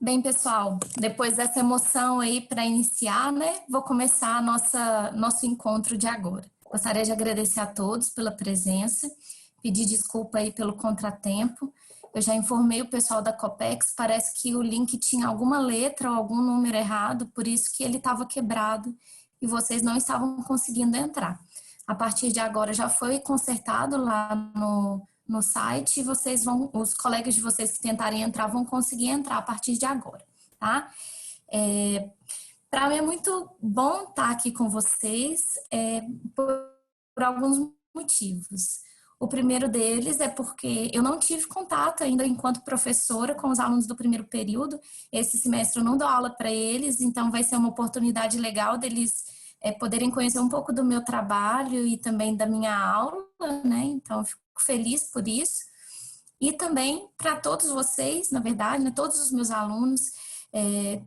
Bem, pessoal, depois dessa emoção aí para iniciar, né, vou começar nosso encontro de agora. Gostaria de agradecer a todos pela presença, pedir desculpa aí pelo contratempo. Eu já informei o pessoal da Copex, parece que o link tinha alguma letra ou algum número errado, por isso que ele estava quebrado e vocês não estavam conseguindo entrar. A partir de agora já foi consertado lá no site e os colegas de vocês que tentarem entrar vão conseguir entrar a partir de agora, tá? Para mim é muito bom estar aqui com vocês por alguns motivos. O primeiro deles é porque eu não tive contato ainda enquanto professora com os alunos do primeiro período. Esse semestre eu não dou aula para eles, então vai ser uma oportunidade legal deles poderem conhecer um pouco do meu trabalho e também da minha aula, né? Então eu fico feliz por isso. E também para todos vocês, na verdade, né? Todos os meus alunos,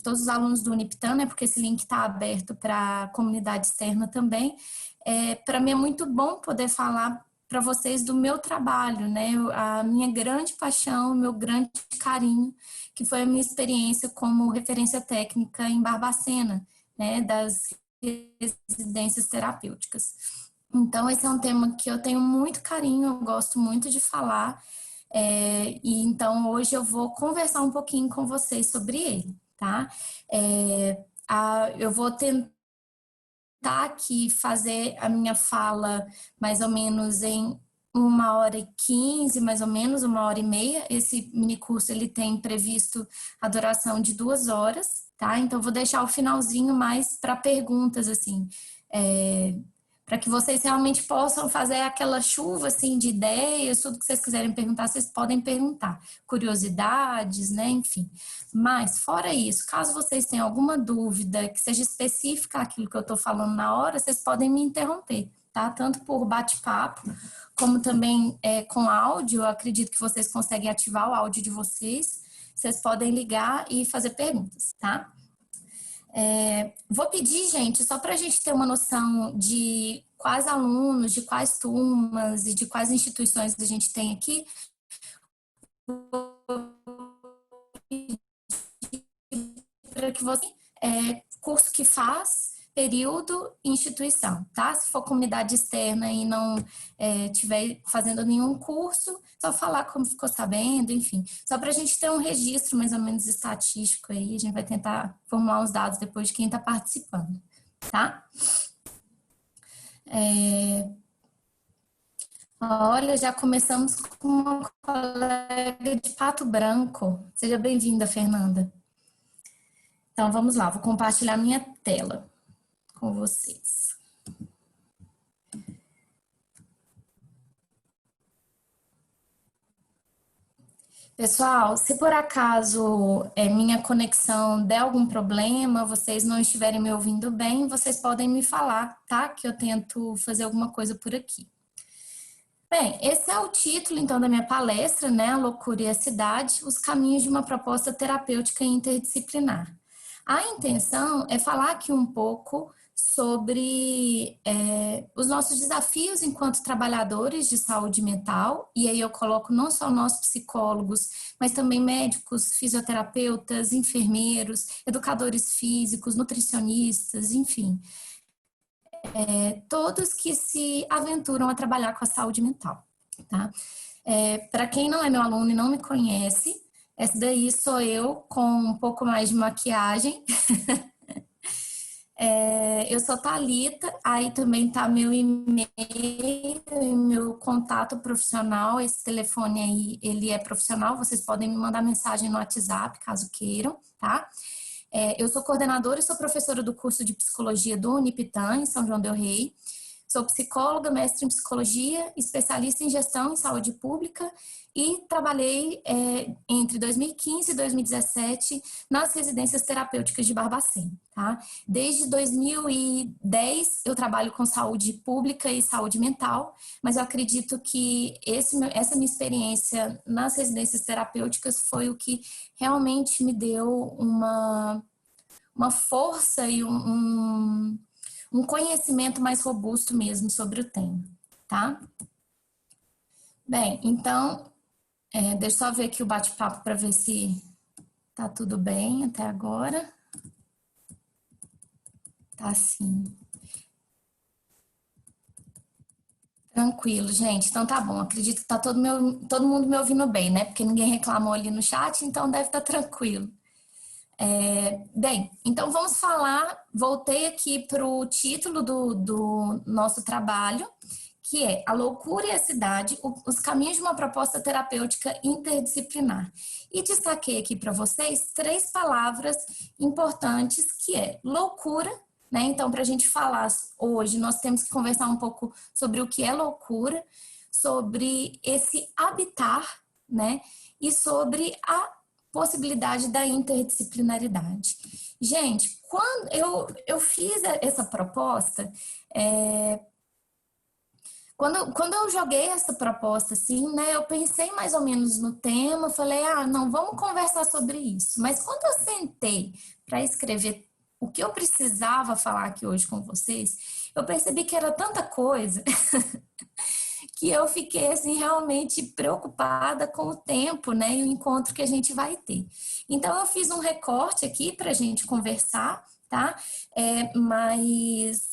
todos os alunos do Uniptan, né? Porque esse link está aberto para a comunidade externa também. Para mim é muito bom poder falar para vocês do meu trabalho, né? A minha grande paixão, o meu grande carinho, que foi a minha experiência como referência técnica em Barbacena, né? Das residências terapêuticas. Então, esse é um tema que eu tenho muito carinho, eu gosto muito de falar, e então hoje eu vou conversar um pouquinho com vocês sobre ele, tá? Eu vou tentar aqui fazer a minha fala mais ou menos em 1h15, mais ou menos, 1h30. Esse mini curso ele tem previsto a duração de 2 horas, tá? Então vou deixar o finalzinho mais para perguntas, assim, para que vocês realmente possam fazer aquela chuva, assim, de ideias, tudo que vocês quiserem perguntar, vocês podem perguntar, curiosidades, né, enfim. Mas, fora isso, caso vocês tenham alguma dúvida que seja específica àquilo que eu estou falando na hora, vocês podem me interromper, tá? Tanto por bate-papo, como também com áudio. Eu acredito que vocês conseguem ativar o áudio de vocês. Vocês podem ligar e fazer perguntas, tá? Vou pedir, gente, só para a gente ter uma noção de quais alunos, de quais turmas e de quais instituições a gente tem aqui, para que você curso que faz, período e instituição, tá? Se for comunidade externa e não tiver fazendo nenhum curso, só falar como ficou sabendo, enfim. Só para a gente ter um registro mais ou menos estatístico aí, a gente vai tentar formular os dados depois de quem está participando, tá? Olha, já começamos com uma colega de Pato Branco. Seja bem-vinda, Fernanda. Então, vamos lá, vou compartilhar minha tela com vocês. Pessoal, se por acaso minha conexão der algum problema, vocês não estiverem me ouvindo bem, vocês podem me falar, tá? Que eu tento fazer alguma coisa por aqui. Bem, esse é o título, então, da minha palestra, né? A loucura e a cidade, os caminhos de uma proposta terapêutica interdisciplinar. A intenção é falar aqui um pouco sobre os nossos desafios enquanto trabalhadores de saúde mental, e aí eu coloco não só nós psicólogos, mas também médicos, fisioterapeutas, enfermeiros, educadores físicos, nutricionistas, enfim, todos que se aventuram a trabalhar com a saúde mental, tá? Para quem não é meu aluno e não me conhece, essa daí sou eu com um pouco mais de maquiagem. Eu sou Thalita, aí também tá meu e-mail e meu contato profissional. Esse telefone aí, ele é profissional, vocês podem me mandar mensagem no WhatsApp, caso queiram, tá? Eu sou coordenadora e sou professora do curso de psicologia do Uniptan, em São João del Rei. Sou psicóloga, mestre em psicologia, especialista em gestão em saúde pública e trabalhei entre 2015 e 2017 nas residências terapêuticas de Barbacena, tá? Desde 2010 eu trabalho com saúde pública e saúde mental, mas eu acredito que essa minha experiência nas residências terapêuticas foi o que realmente me deu uma força e um conhecimento mais robusto mesmo sobre o tema, tá? Bem, então, deixa eu só ver aqui o bate-papo para ver se Tá tudo bem até agora? Tá sim. Tranquilo, gente. Então tá bom. Acredito que tá todo mundo me ouvindo bem, né? Porque ninguém reclamou ali no chat, então deve estar tranquilo. Bem, então vamos falar. Voltei aqui para o título do nosso trabalho, que é A Loucura e a Cidade, os caminhos de uma proposta terapêutica interdisciplinar. E destaquei aqui para vocês três palavras importantes, que é loucura, né? Então, para a gente falar hoje, nós temos que conversar um pouco sobre o que é loucura, sobre esse habitar, né? E sobre a possibilidade da interdisciplinaridade. Gente, quando eu fiz essa proposta, quando eu joguei essa proposta, assim, né, eu pensei mais ou menos no tema, falei, não, vamos conversar sobre isso. Mas quando eu sentei para escrever o que eu precisava falar aqui hoje com vocês, eu percebi que era tanta coisa que eu fiquei, assim, realmente preocupada com o tempo, né, e o encontro que a gente vai ter. Então, eu fiz um recorte aqui para a gente conversar, tá? Mas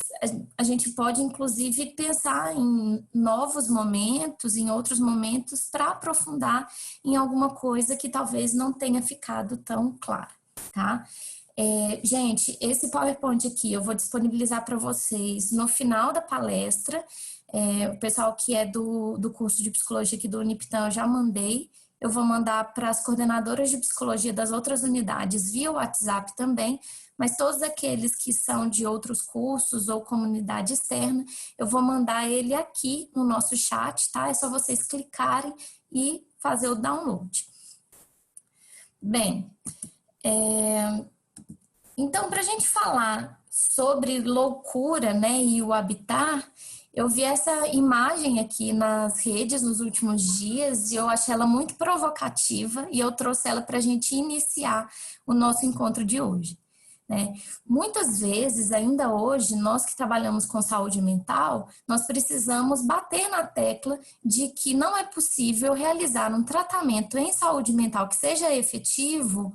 a gente pode, inclusive, pensar em novos momentos, em outros momentos, para aprofundar em alguma coisa que talvez não tenha ficado tão clara, tá? Gente, esse PowerPoint aqui eu vou disponibilizar para vocês no final da palestra. O pessoal que é do curso de psicologia aqui do Uniptan eu já mandei. Eu vou mandar para as coordenadoras de psicologia das outras unidades via WhatsApp também, mas todos aqueles que são de outros cursos ou comunidade externa, eu vou mandar ele aqui no nosso chat, tá? É só vocês clicarem e fazer o download. Bem, então, para a gente falar sobre loucura, né, e o habitar, eu vi essa imagem aqui nas redes nos últimos dias e eu achei ela muito provocativa e eu trouxe ela para a gente iniciar o nosso encontro de hoje, né? Muitas vezes, ainda hoje, nós que trabalhamos com saúde mental, nós precisamos bater na tecla de que não é possível realizar um tratamento em saúde mental que seja efetivo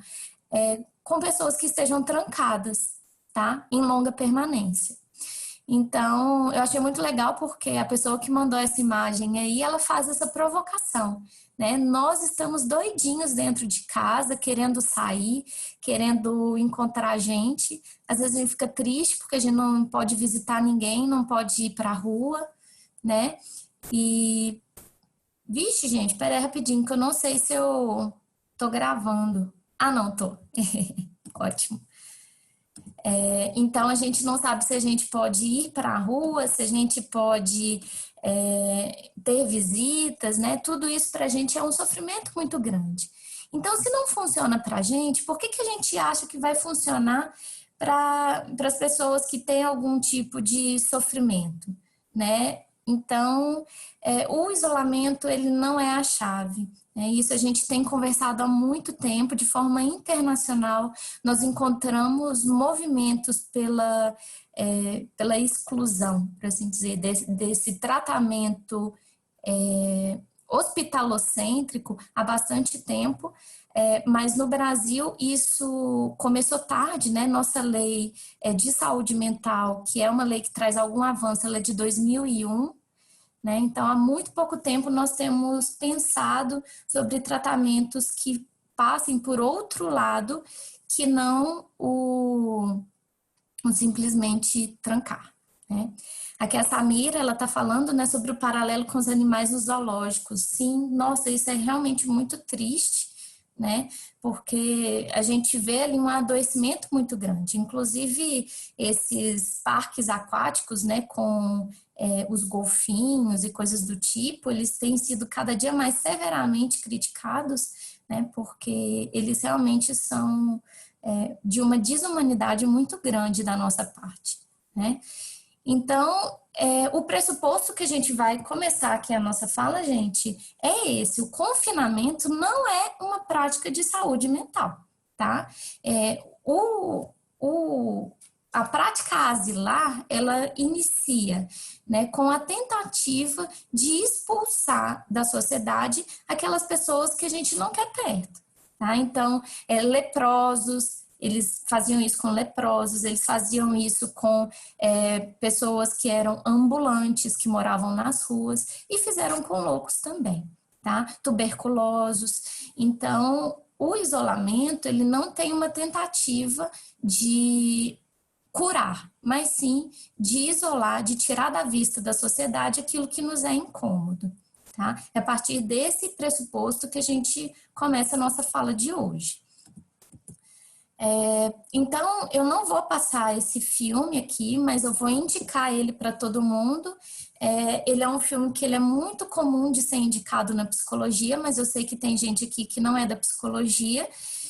com pessoas que estejam trancadas, tá? Em longa permanência. Então, eu achei muito legal porque a pessoa que mandou essa imagem aí, ela faz essa provocação, né? Nós estamos doidinhos dentro de casa, querendo sair, querendo encontrar gente. Às vezes a gente fica triste porque a gente não pode visitar ninguém, não pode ir para a rua, né? E, vixe, gente, peraí rapidinho, que eu não sei se eu tô gravando. Ah, não, tô. Ótimo. Então, a gente não sabe se a gente pode ir para a rua, se a gente pode ter visitas, né? Tudo isso para a gente é um sofrimento muito grande. Então, se não funciona para a gente, por que a gente acha que vai funcionar para as pessoas que têm algum tipo de sofrimento, né? Então, o isolamento, ele não é a chave. Isso a gente tem conversado há muito tempo, de forma internacional. Nós encontramos movimentos pela exclusão, por assim dizer, desse tratamento hospitalocêntrico há bastante tempo, mas no Brasil isso começou tarde, né? Nossa lei de saúde mental, que é uma lei que traz algum avanço, ela é de 2001, né? Então, há muito pouco tempo nós temos pensado sobre tratamentos que passem por outro lado, que não o simplesmente trancar, né? Aqui a Samira, ela está falando, né, sobre o paralelo com os animais nos zoológicos. Sim, nossa, isso é realmente muito triste, né? Porque a gente vê ali um adoecimento muito grande. Inclusive, esses parques aquáticos, né, com os golfinhos e coisas do tipo, eles têm sido cada dia mais severamente criticados, né, porque eles realmente são de uma desumanidade muito grande da nossa parte, né? Então, o pressuposto que a gente vai começar aqui a nossa fala, gente, é esse: o confinamento não é uma prática de saúde mental, tá? A prática asilar, ela inicia, né, com a tentativa de expulsar da sociedade aquelas pessoas que a gente não quer perto, tá? Então, leprosos, eles faziam isso com leprosos, eles faziam isso com pessoas que eram ambulantes, que moravam nas ruas, e fizeram com loucos também, tá? Tuberculosos. Então, o isolamento, ele não tem uma tentativa de curar, mas sim de isolar, de tirar da vista da sociedade aquilo que nos é incômodo, tá? É a partir desse pressuposto que a gente começa a nossa fala de hoje. Então, eu não vou passar esse filme aqui, mas eu vou indicar ele para todo mundo. Ele é um filme que ele é muito comum de ser indicado na psicologia, mas eu sei que tem gente aqui que não é da psicologia.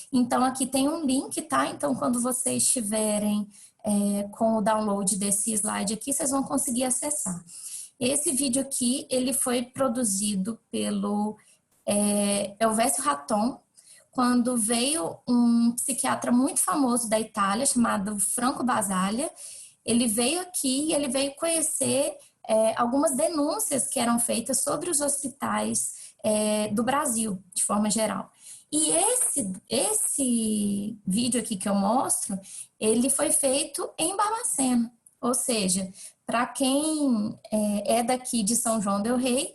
Então, aqui tem um link, tá? Então, quando vocês estiverem com o download desse slide aqui, vocês vão conseguir acessar. Esse vídeo aqui, ele foi produzido pelo Elvésio Raton, quando veio um psiquiatra muito famoso da Itália, chamado Franco Basaglia. Ele veio aqui e ele veio conhecer algumas denúncias que eram feitas sobre os hospitais do Brasil, de forma geral. E esse vídeo aqui que eu mostro, ele foi feito em Barbacena, ou seja, para quem é daqui de São João del Rei,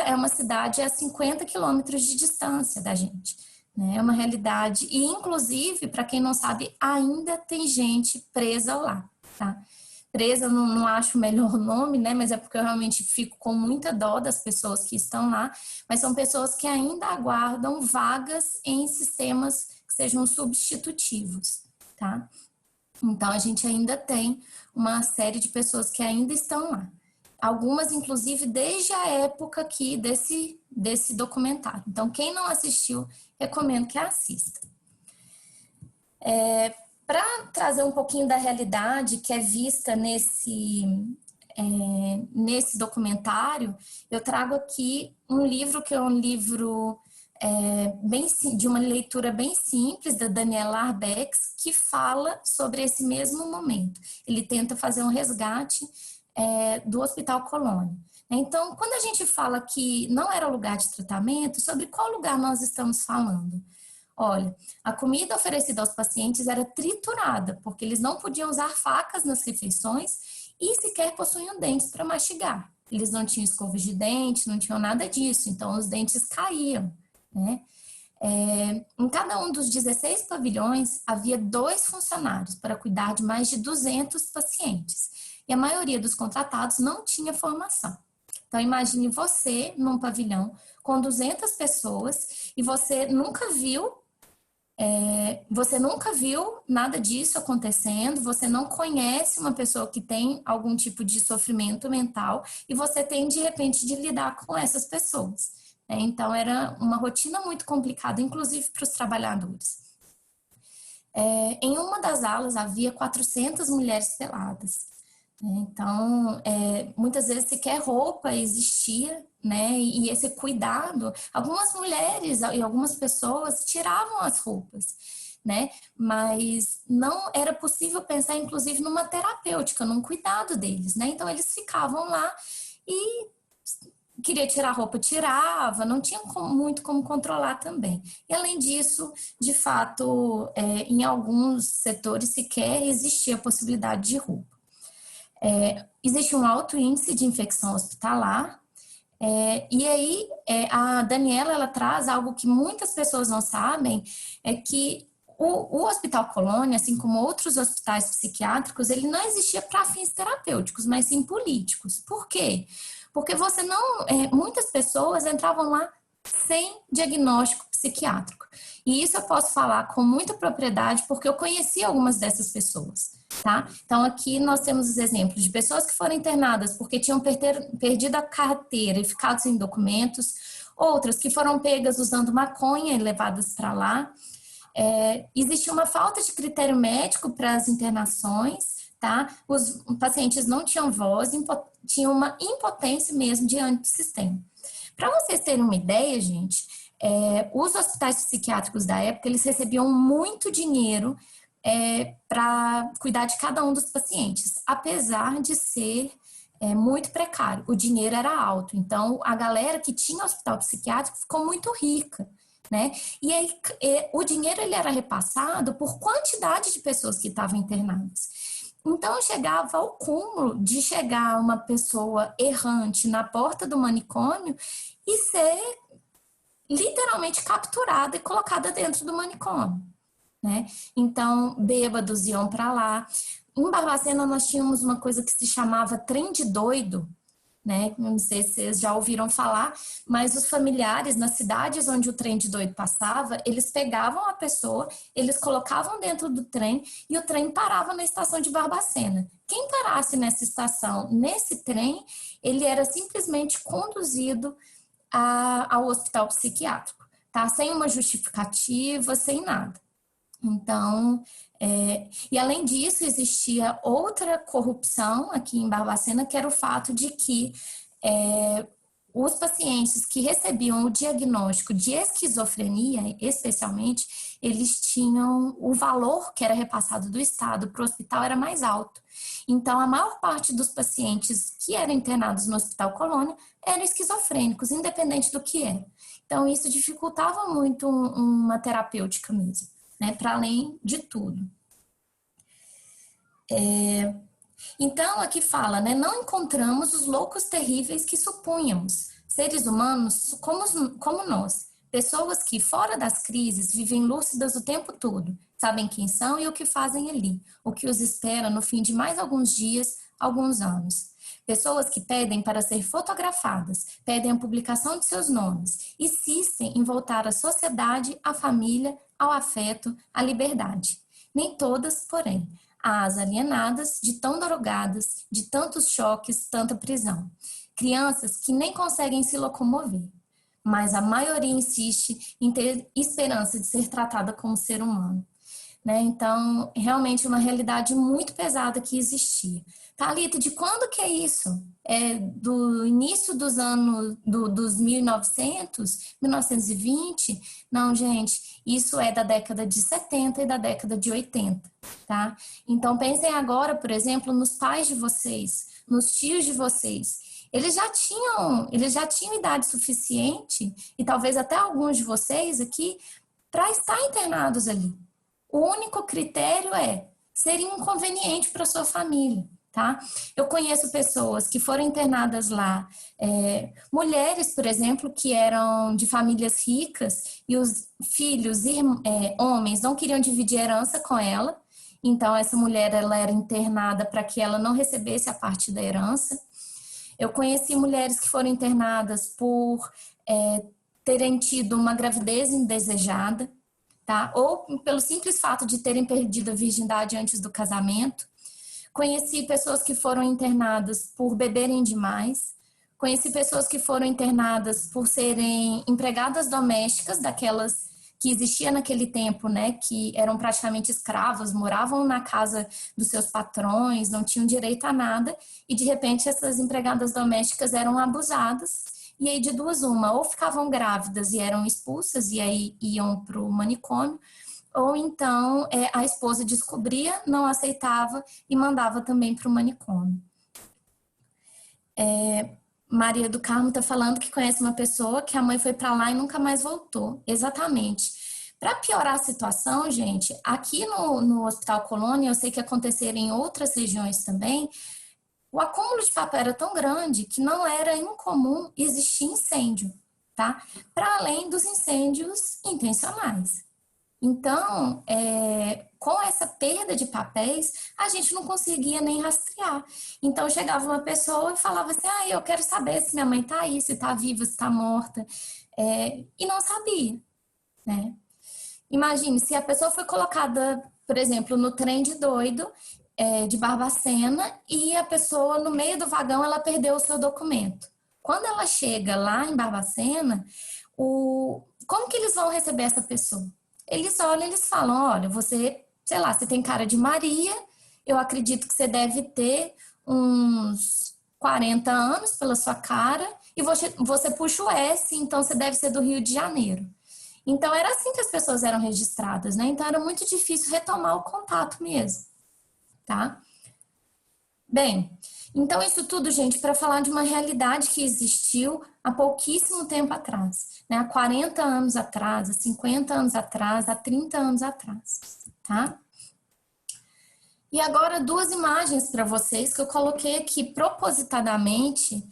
é uma cidade a 50 quilômetros de distância da gente. Né? É uma realidade. E, inclusive, para quem não sabe, ainda tem gente presa lá. Tá? Presa, não acho o melhor nome, né? Mas é porque eu realmente fico com muita dó das pessoas que estão lá. Mas são pessoas que ainda aguardam vagas em sistemas que sejam substitutivos. Tá? Então, a gente ainda tem uma série de pessoas que ainda estão lá. Algumas, inclusive, desde a época aqui desse documentário. Então, quem não assistiu, recomendo que assista. Para trazer um pouquinho da realidade que é vista nesse documentário, eu trago aqui um livro que é um livro de uma leitura bem simples, da Daniela Arbex, que fala sobre esse mesmo momento. Ele tenta fazer um resgate do Hospital Colônia. Então, quando a gente fala que não era lugar de tratamento, sobre qual lugar nós estamos falando? Olha, a comida oferecida aos pacientes era triturada, porque eles não podiam usar facas nas refeições e sequer possuíam dentes para mastigar. Eles não tinham escovas de dente, não tinham nada disso, então os dentes caíam, né? Em cada um dos 16 pavilhões, havia 2 funcionários para cuidar de mais de 200 pacientes. E a maioria dos contratados não tinha formação. Então, imagine você num pavilhão com 200 pessoas e você nunca viu nada disso acontecendo, você não conhece uma pessoa que tem algum tipo de sofrimento mental e você tem, de repente, de lidar com essas pessoas. Então, era uma rotina muito complicada, inclusive para os trabalhadores. Em uma das alas havia 400 mulheres peladas. Então, muitas vezes sequer roupa existia, né? E esse cuidado, algumas mulheres e algumas pessoas tiravam as roupas, né? Mas não era possível pensar, inclusive, numa terapêutica, num cuidado deles, né? Então, eles ficavam lá e queria tirar a roupa, tirava, não tinha muito como controlar também. E além disso, de fato, em alguns setores sequer existia a possibilidade de roupa. Existe um alto índice de infecção hospitalar, e aí a Daniela ela traz algo que muitas pessoas não sabem, é que o Hospital Colônia, assim como outros hospitais psiquiátricos, ele não existia para fins terapêuticos, mas sim políticos. Por quê? Porque muitas pessoas entravam lá sem diagnóstico psiquiátrico. E isso eu posso falar com muita propriedade, porque eu conheci algumas dessas pessoas, tá? Então, aqui nós temos os exemplos de pessoas que foram internadas porque tinham perdido a carteira e ficado sem documentos, outras que foram pegas usando maconha e levadas para lá. Existe uma falta de critério médico para as internações, tá? Os pacientes não tinham voz, tinham uma impotência mesmo diante do sistema. Para vocês terem uma ideia, gente, os hospitais psiquiátricos da época, eles recebiam muito dinheiro para cuidar de cada um dos pacientes, apesar de ser muito precário. O dinheiro era alto, então a galera que tinha hospital psiquiátrico ficou muito rica, né? E aí o dinheiro ele era repassado por quantidade de pessoas que estavam internadas. Então chegava ao cúmulo de chegar uma pessoa errante na porta do manicômio e ser literalmente capturada e colocada dentro do manicômio, né? Então bêbados iam para lá. Em Barbacena nós tínhamos uma coisa que se chamava trem de doido, né? Não sei se vocês já ouviram falar, mas os familiares nas cidades onde o trem de doido passava, eles pegavam a pessoa, eles colocavam dentro do trem e o trem parava na estação de Barbacena. Quem parasse nessa estação, nesse trem, ele era simplesmente conduzido ao hospital psiquiátrico, tá? Sem uma justificativa, sem nada. Então, e além disso, existia outra corrupção aqui em Barbacena, que era o fato de que os pacientes que recebiam o diagnóstico de esquizofrenia, especialmente, eles tinham o valor que era repassado do Estado para o hospital era mais alto. Então, a maior parte dos pacientes que eram internados no Hospital Colônia eram esquizofrênicos, independente do que era. Então, isso dificultava muito uma terapêutica mesmo, né, para além de tudo. Então, aqui fala, né, não encontramos os loucos terríveis que supunhamos, seres humanos como nós, pessoas que, fora das crises, vivem lúcidas o tempo todo, sabem quem são e o que fazem ali, o que os espera no fim de mais alguns dias, alguns anos. Pessoas que pedem para ser fotografadas, pedem a publicação de seus nomes, insistem em voltar à sociedade, à família, ao afeto, à liberdade. Nem todas, porém, as alienadas, de tão drogadas, de tantos choques, tanta prisão. Crianças que nem conseguem se locomover, mas a maioria insiste em ter esperança de ser tratada como ser humano. Né? Então, realmente uma realidade muito pesada que existia. Thalita, de quando que é isso? É do início dos anos, dos 1900, 1920? Não, gente, isso é da década de 70 e da década de 80, tá? Então, pensem agora, por exemplo, nos pais de vocês, nos tios de vocês. Eles já tinham idade suficiente, e talvez até alguns de vocês aqui, para estar internados ali. O único critério ser inconveniente para sua família, tá? Eu conheço pessoas que foram internadas lá, mulheres, por exemplo, que eram de famílias ricas e os filhos, homens, não queriam dividir herança com ela, então essa mulher ela era internada para que ela não recebesse a parte da herança. Eu conheci mulheres que foram internadas por terem tido uma gravidez indesejada, tá? Ou pelo simples fato de terem perdido a virgindade antes do casamento. Conheci pessoas que foram internadas por beberem demais. Conheci pessoas que foram internadas por serem empregadas domésticas, daquelas que existia naquele tempo, né? Que eram praticamente escravas, moravam na casa dos seus patrões, não tinham direito a nada. E, de repente, essas empregadas domésticas eram abusadas. E aí, de duas uma, ou ficavam grávidas e eram expulsas e aí iam para o manicômio, ou então a esposa descobria, não aceitava e mandava também para o manicômio. Maria do Carmo está falando que conhece uma pessoa que a mãe foi para lá e nunca mais voltou. Exatamente. Para piorar a situação, gente, aqui no Hospital Colônia, eu sei que aconteceram em outras regiões também, o acúmulo de papel era tão grande que não era incomum existir incêndio, tá? Para além dos incêndios intencionais. Então, com essa perda de papéis, a gente não conseguia nem rastrear. Então, chegava uma pessoa e falava assim, eu quero saber se minha mãe está aí, se está viva, se está morta. E não sabia, né? Imagine, se a pessoa foi colocada, por exemplo, no trem de doido, de Barbacena, e a pessoa, no meio do vagão, ela perdeu o seu documento. Quando ela chega lá em Barbacena, como que eles vão receber essa pessoa? Eles olham, eles falam, olha, você, sei lá, você tem cara de Maria, eu acredito que você deve ter uns 40 anos pela sua cara, e você puxa o S, então você deve ser do Rio de Janeiro. Então, era assim que as pessoas eram registradas, né? Então, era muito difícil retomar o contato mesmo, tá? Bem, então isso tudo, gente, para falar de uma realidade que existiu há pouquíssimo tempo atrás, né? Há 40 anos atrás, há 50 anos atrás, há 30 anos atrás, tá? E agora duas imagens para vocês que eu coloquei aqui propositadamente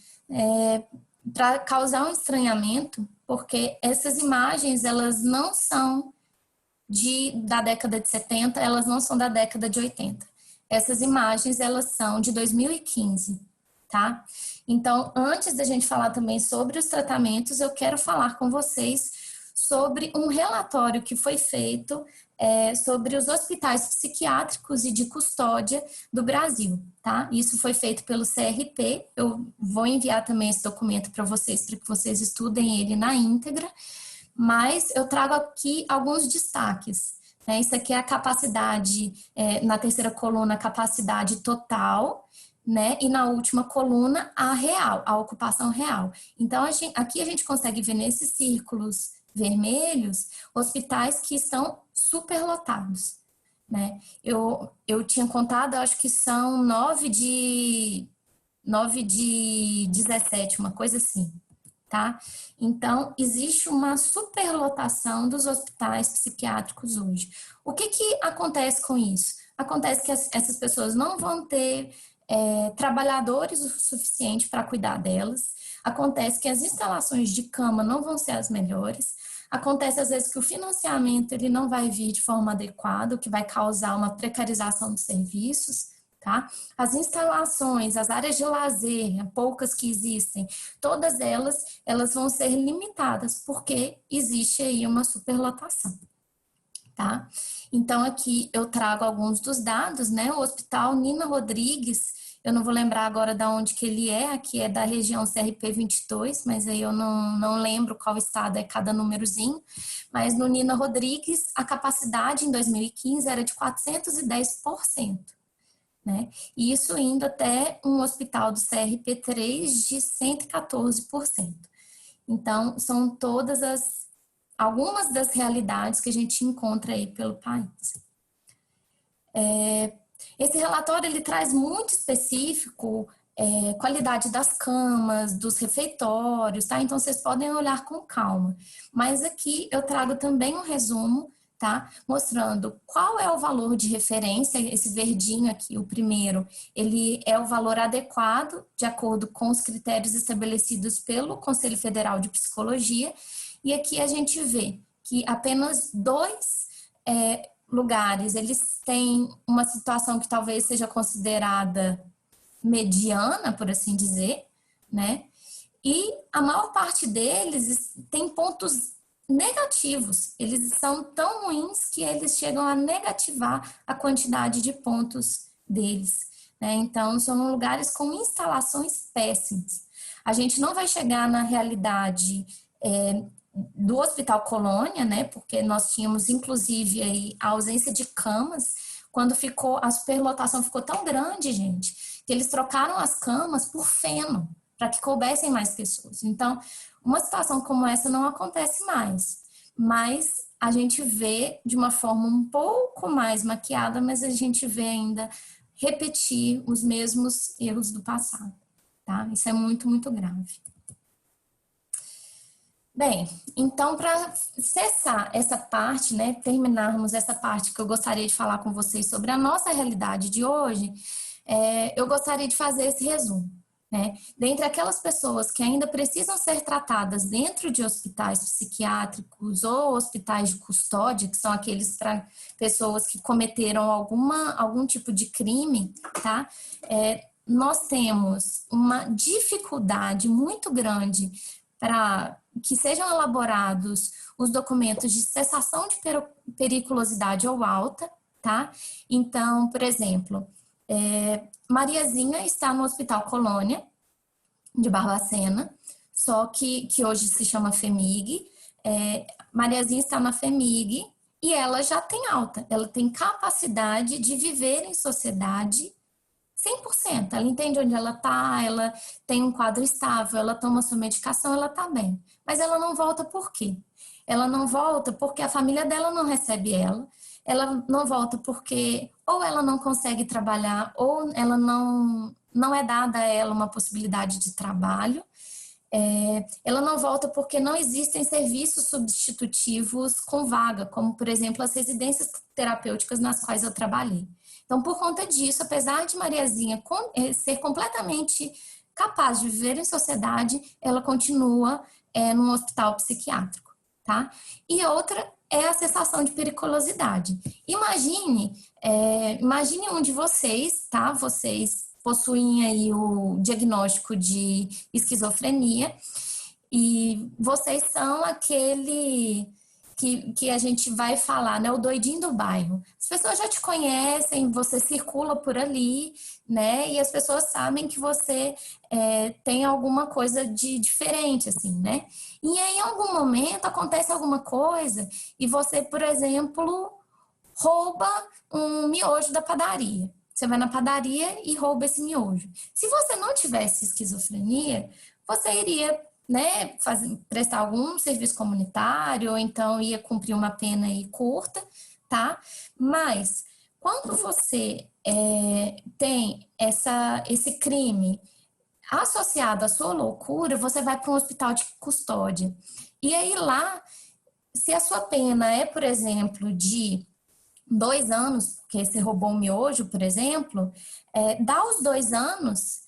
para causar um estranhamento, porque essas imagens elas não são da década de 70, elas não são da década de 80. Essas imagens elas são de 2015, tá? Então, antes da gente falar também sobre os tratamentos, eu quero falar com vocês sobre um relatório que foi feito sobre os hospitais psiquiátricos e de custódia do Brasil, tá? Isso foi feito pelo CRP, eu vou enviar também esse documento para que vocês estudem ele na íntegra, mas eu trago aqui alguns destaques. Né? Isso aqui é a capacidade, na terceira coluna, a capacidade total, né? E na última coluna, a real, a ocupação real. Então, aqui a gente consegue ver nesses círculos vermelhos hospitais que estão superlotados, né? Eu tinha contado, acho que são 9 de 17, uma coisa assim, tá? Então, existe uma superlotação dos hospitais psiquiátricos hoje. O que acontece com isso? Acontece que essas pessoas não vão ter trabalhadores o suficiente para cuidar delas. Acontece que as instalações de cama não vão ser as melhores. Acontece, às vezes, que o financiamento ele não vai vir de forma adequada, o que vai causar uma precarização dos serviços, tá? As instalações, as áreas de lazer, poucas que existem, todas elas vão ser limitadas, porque existe aí uma superlotação, tá? Então, aqui eu trago alguns dos dados, né? O Hospital Nina Rodrigues, eu não vou lembrar agora de onde que ele é, aqui é da região CRP 22, mas aí eu não lembro qual estado é cada númerozinho, mas no Nina Rodrigues, a capacidade em 2015 era de 410%, né? E isso indo até um hospital do CRP3 de 114%. Então, são algumas das realidades que a gente encontra aí pelo país. Esse relatório, ele traz muito específico qualidade das camas, dos refeitórios, tá? Então, vocês podem olhar com calma. Mas aqui eu trago também um resumo, tá? Mostrando qual é o valor de referência, esse verdinho aqui, o primeiro, ele é o valor adequado, de acordo com os critérios estabelecidos pelo Conselho Federal de Psicologia, e aqui a gente vê que apenas dois lugares, eles têm uma situação que talvez seja considerada mediana, por assim dizer, né? E a maior parte deles tem pontos negativos. Eles são tão ruins que eles chegam a negativar a quantidade de pontos deles, né? Então, são lugares com instalações péssimas. A gente não vai chegar na realidade do Hospital Colônia, né? Porque nós tínhamos, inclusive, aí, a ausência de camas, quando a superlotação ficou tão grande, gente, que eles trocaram as camas por feno, para que coubessem mais pessoas. Então, uma situação como essa não acontece mais, mas a gente vê de uma forma um pouco mais maquiada, mas a gente vê ainda repetir os mesmos erros do passado, tá? Isso é muito, muito grave. Bem, então, para cessar essa parte, né, terminarmos essa parte que eu gostaria de falar com vocês sobre a nossa realidade de hoje, eu gostaria de fazer esse resumo. Né? Dentre aquelas pessoas que ainda precisam ser tratadas dentro de hospitais psiquiátricos ou hospitais de custódia, que são aqueles para pessoas que cometeram algum tipo de crime, tá? Nós temos uma dificuldade muito grande para que sejam elaborados os documentos de cessação de periculosidade ou alta, tá? Então, por exemplo, Mariazinha está no Hospital Colônia de Barbacena, só que hoje se chama FEMIG. Mariazinha está na FEMIG e ela já tem alta, ela tem capacidade de viver em sociedade 100%. Ela entende onde ela está, ela tem um quadro estável, ela toma sua medicação, ela está bem. Mas ela não volta por quê? Ela não volta porque a família dela não recebe ela ela não volta porque ou ela não consegue trabalhar, ou ela não é dada a ela uma possibilidade de trabalho. Ela não volta porque não existem serviços substitutivos com vaga, como, por exemplo, as residências terapêuticas nas quais eu trabalhei. Então, por conta disso, apesar de Mariazinha ser completamente capaz de viver em sociedade, ela continua num hospital psiquiátrico, tá? E outra é a sensação de periculosidade. Imagine um de vocês, tá? Vocês possuem aí o diagnóstico de esquizofrenia e vocês são aquele que a gente vai falar, né? O doidinho do bairro. As pessoas já te conhecem, você circula por ali, né? E as pessoas sabem que você tem alguma coisa de diferente, assim, né? E aí, em algum momento acontece alguma coisa e você, por exemplo, rouba um miojo da padaria. Você vai na padaria e rouba esse miojo. Se você não tivesse esquizofrenia, você iria, né, prestar algum serviço comunitário, ou então ia cumprir uma pena aí curta, tá? Mas quando você tem esse crime associado à sua loucura, você vai para um hospital de custódia. E aí lá, se a sua pena é, por exemplo, de 2 anos, porque você roubou um miojo, por exemplo, dá os 2 anos,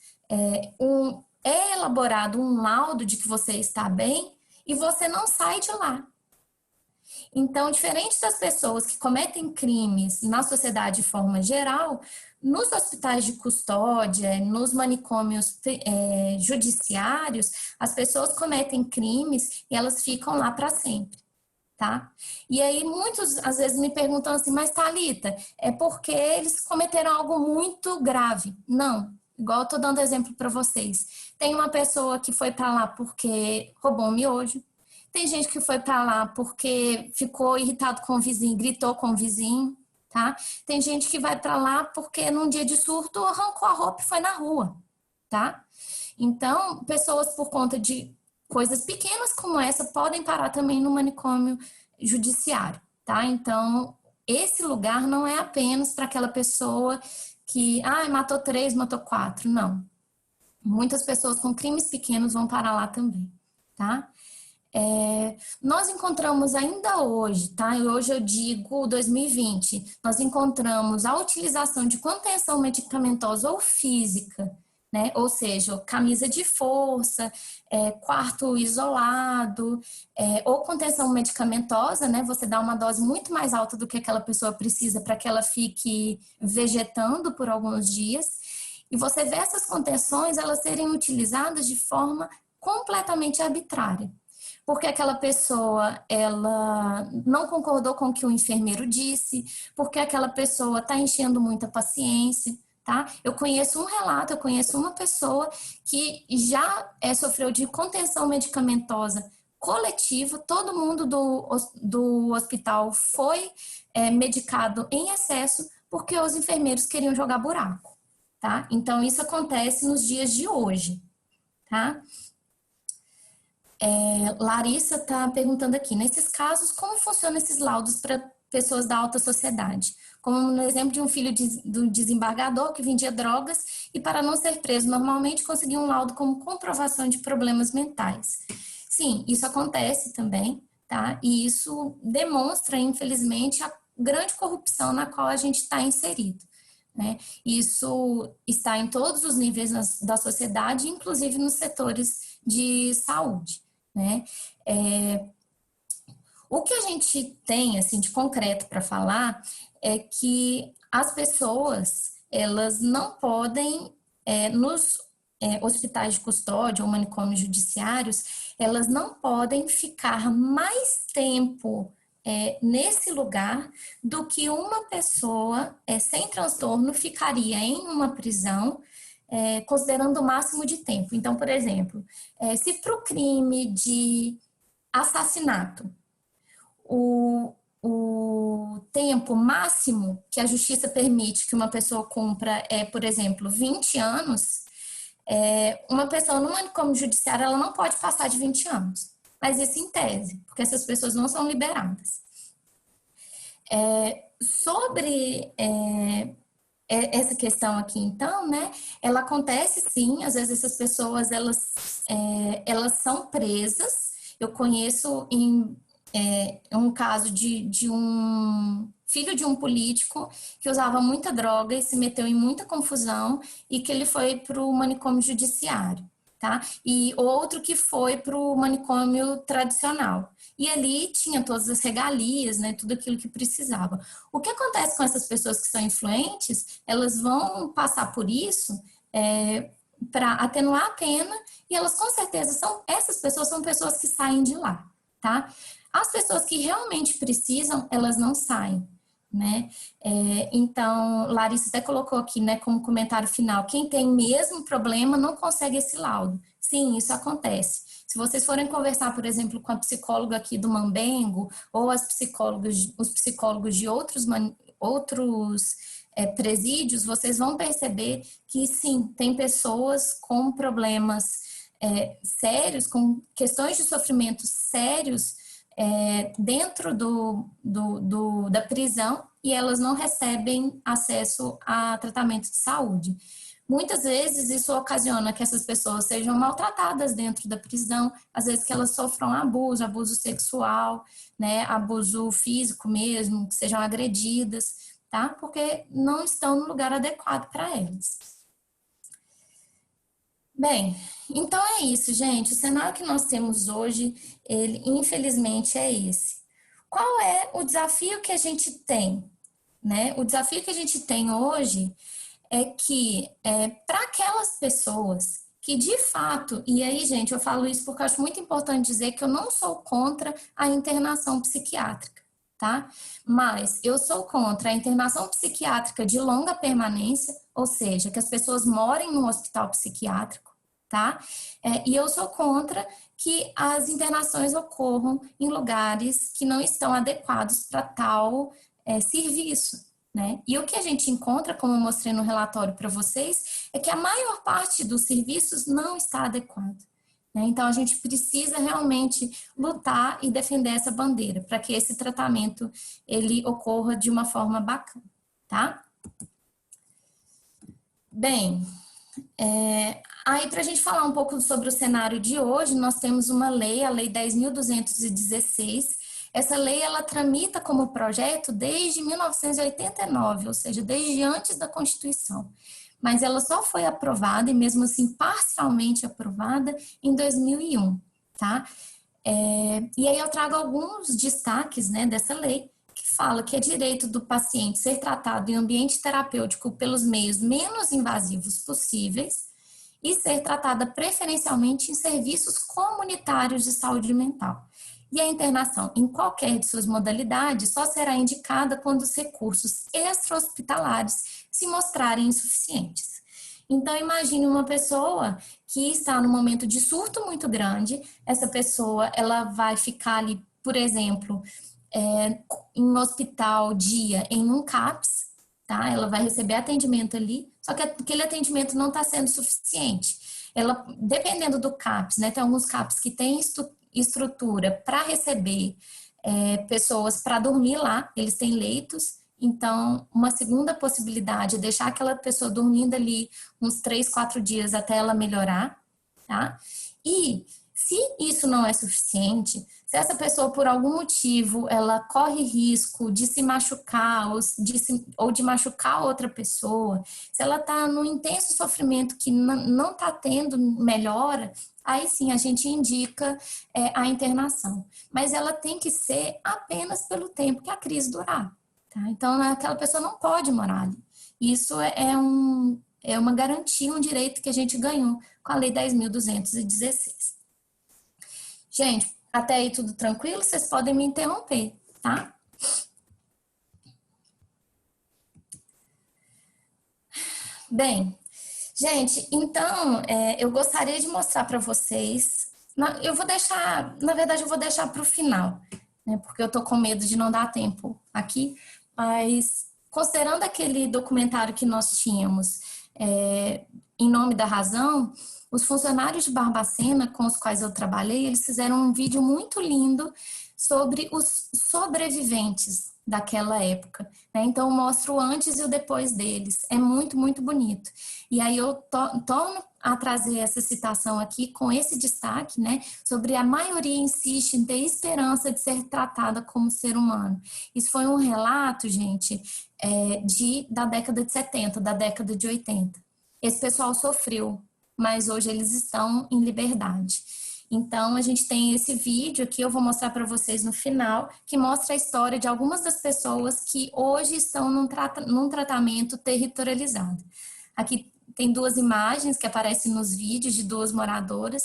é elaborado um laudo de que você está bem e você não sai de lá. Então, diferente das pessoas que cometem crimes na sociedade de forma geral, nos hospitais de custódia, nos manicômios judiciários, as pessoas cometem crimes e elas ficam lá para sempre. Tá? E aí muitos às vezes me perguntam assim, mas Thalita, é porque eles cometeram algo muito grave? Não, igual eu tô dando exemplo para vocês. Tem uma pessoa que foi para lá porque roubou um miojo, tem gente que foi para lá porque ficou irritado com o vizinho, gritou com o vizinho, tá? Tem gente que vai para lá porque num dia de surto arrancou a roupa e foi na rua, tá? Então, pessoas por conta de coisas pequenas como essa podem parar também no manicômio judiciário, tá? Então, esse lugar não é apenas para aquela pessoa que, matou 3, matou 4, não. Muitas pessoas com crimes pequenos vão parar lá também, tá? Nós encontramos ainda hoje, tá? E hoje eu digo 2020, nós encontramos a utilização de contenção medicamentosa ou física, né? Ou seja, camisa de força, quarto isolado, ou contenção medicamentosa, né? Você dá uma dose muito mais alta do que aquela pessoa precisa para que ela fique vegetando por alguns dias. E você vê essas contenções, elas serem utilizadas de forma completamente arbitrária. Porque aquela pessoa, ela não concordou com o que o enfermeiro disse, porque aquela pessoa está enchendo muita paciência, tá? Eu conheço um relato, eu conheço uma pessoa que já sofreu de contenção medicamentosa coletiva, todo mundo do hospital foi medicado em excesso porque os enfermeiros queriam jogar buraco, tá? Então, isso acontece nos dias de hoje, tá? Larissa está perguntando aqui, nesses casos, como funcionam esses laudos para pessoas da alta sociedade? Como no exemplo de um filho do desembargador que vendia drogas e, para não ser preso, normalmente conseguia um laudo como comprovação de problemas mentais. Sim, isso acontece também, tá? E isso demonstra, infelizmente, a grande corrupção na qual a gente está inserido, né? Isso está em todos os níveis da sociedade, inclusive nos setores de saúde, né? O que a gente tem assim de concreto para falar é que as pessoas elas não podem nos hospitais de custódia ou manicômios judiciários, elas não podem ficar mais tempo nesse lugar do que uma pessoa sem transtorno ficaria em uma prisão, considerando o máximo de tempo. Então, por exemplo, se para o crime de assassinato, o tempo máximo que a justiça permite que uma pessoa cumpra por exemplo, 20 anos, uma pessoa no manicômio judiciário ela não pode passar de 20 anos. Mas isso em tese, porque essas pessoas não são liberadas. Sobre essa questão aqui, então, né, ela acontece sim, às vezes essas pessoas, elas são presas. Eu conheço um caso de um filho de um político que usava muita droga e se meteu em muita confusão e que ele foi para o manicômio judiciário, tá? E outro que foi para o manicômio tradicional. E ali tinha todas as regalias, né, tudo aquilo que precisava. O que acontece com essas pessoas que são influentes? Elas vão passar por isso para atenuar a pena e elas com certeza essas pessoas são pessoas que saem de lá, tá? As pessoas que realmente precisam, elas não saem, né? Então, Larissa até colocou aqui, né, como comentário final, quem tem mesmo problema não consegue esse laudo. Sim, isso acontece. Se vocês forem conversar, por exemplo, com a psicóloga aqui do Mambengo, ou os psicólogos de outros presídios, vocês vão perceber que sim, tem pessoas com problemas sérios, com questões de sofrimento sérios dentro da prisão e elas não recebem acesso a tratamento de saúde. Muitas vezes isso ocasiona que essas pessoas sejam maltratadas dentro da prisão, às vezes que elas sofram abuso sexual, né, abuso físico mesmo, que sejam agredidas, tá? Porque não estão no lugar adequado para elas. Bem, então é isso, gente. O cenário que nós temos hoje, ele infelizmente é esse. Qual é o desafio que a gente tem, né? O desafio que a gente tem hoje é que para aquelas pessoas que de fato, e aí, gente, eu falo isso porque eu acho muito importante dizer que eu não sou contra a internação psiquiátrica, tá? Mas eu sou contra a internação psiquiátrica de longa permanência, ou seja, que as pessoas morem no hospital psiquiátrico, tá? E eu sou contra que as internações ocorram em lugares que não estão adequados para tal serviço, né? E o que a gente encontra, como eu mostrei no relatório para vocês, é que a maior parte dos serviços não está adequado, né? Então, a gente precisa realmente lutar e defender essa bandeira para que esse tratamento ele ocorra de uma forma bacana, tá? Bem, aí para a gente falar um pouco sobre o cenário de hoje, nós temos uma lei, a Lei 10.216. Essa lei, ela tramita como projeto desde 1989, ou seja, desde antes da Constituição. Mas ela só foi aprovada, e mesmo assim parcialmente aprovada, em 2001, tá? E aí eu trago alguns destaques, né, dessa lei, que fala que é direito do paciente ser tratado em ambiente terapêutico pelos meios menos invasivos possíveis e ser tratada preferencialmente em serviços comunitários de saúde mental. E a internação em qualquer de suas modalidades só será indicada quando os recursos extra-hospitalares se mostrarem insuficientes. Então, imagine uma pessoa que está num momento de surto muito grande, essa pessoa ela vai ficar ali, por exemplo, em um hospital dia em um CAPS, tá? Ela vai receber atendimento ali, só que aquele atendimento não está sendo suficiente. Ela, dependendo do CAPS, né? Tem alguns CAPS que têm estrutura para receber pessoas para dormir lá, eles têm leitos. Então, uma segunda possibilidade é deixar aquela pessoa dormindo ali uns 3, 4 dias até ela melhorar, tá? E se isso não é suficiente, se essa pessoa, por algum motivo, ela corre risco de se machucar ou de machucar outra pessoa, se ela está num intenso sofrimento que não está tendo melhora, aí sim a gente indica a internação. Mas ela tem que ser apenas pelo tempo que a crise durar. Tá? Então, aquela pessoa não pode morar ali. Isso é uma garantia, um direito que a gente ganhou com a Lei 10.216. Gente, até aí tudo tranquilo? Vocês podem me interromper, tá? Bem, gente, então, eu gostaria de mostrar para vocês. Eu vou deixar, na verdade, eu vou deixar para o final, né? Porque eu tô com medo de não dar tempo aqui. Mas, considerando aquele documentário que nós tínhamos, Em Nome da Razão, os funcionários de Barbacena com os quais eu trabalhei, eles fizeram um vídeo muito lindo sobre os sobreviventes, daquela época, né? Então, eu mostro o antes e o depois deles. É muito, muito bonito. E aí eu torno a trazer essa citação aqui com esse destaque, né? Sobre a maioria insiste em ter esperança de ser tratada como ser humano. Isso foi um relato, gente, da década de 70, da década de 80. Esse pessoal sofreu, mas hoje eles estão em liberdade. Então, a gente tem esse vídeo aqui, eu vou mostrar para vocês no final, que mostra a história de algumas das pessoas que hoje estão num tratamento territorializado. Aqui tem duas imagens que aparecem nos vídeos de duas moradoras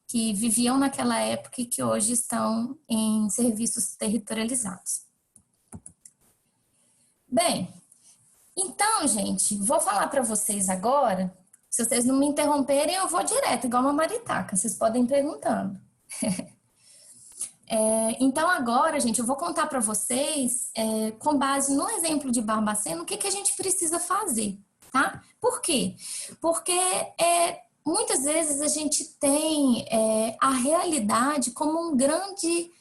que viviam naquela época e que hoje estão em serviços territorializados. Bem, então, gente, vou falar para vocês agora. Se vocês não me interromperem, eu vou direto, igual uma maritaca. Vocês podem ir perguntando. Então, agora, gente, eu vou contar para vocês, com base no exemplo de Barbacena, o que a gente precisa fazer, tá? Por quê? Porque muitas vezes a gente tem a realidade como um grande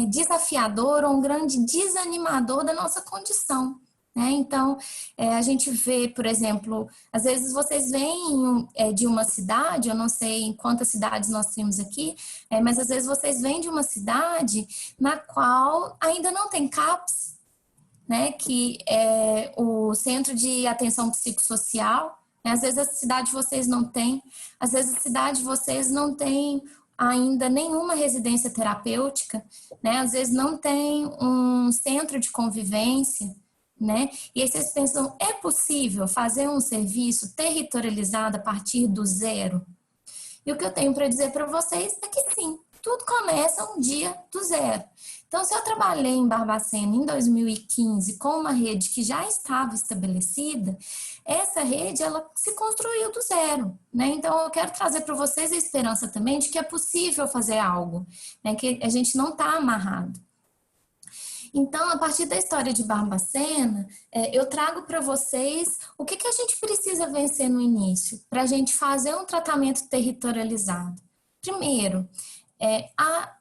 desafiador ou um grande desanimador da nossa condição. Né? Então, a gente vê, por exemplo, às vezes vocês vêm de uma cidade, eu não sei em quantas cidades nós temos aqui, mas às vezes vocês vêm de uma cidade na qual ainda não tem CAPS, né? Que é o Centro de Atenção Psicossocial. Né? Às vezes a cidade de vocês não tem, às vezes a cidade de vocês não tem ainda nenhuma residência terapêutica, né? Às vezes não tem um centro de convivência, né? E aí vocês pensam, é possível fazer um serviço territorializado a partir do zero? E o que eu tenho para dizer para vocês é que sim, tudo começa um dia do zero. Então, se eu trabalhei em Barbacena em 2015 com uma rede que já estava estabelecida, essa rede ela se construiu do zero, né? Então, eu quero trazer para vocês a esperança também de que é possível fazer algo, né? Que a gente não está amarrado. Então, a partir da história de Barbacena, eu trago para vocês o que a gente precisa vencer no início, para a gente fazer um tratamento territorializado. Primeiro, há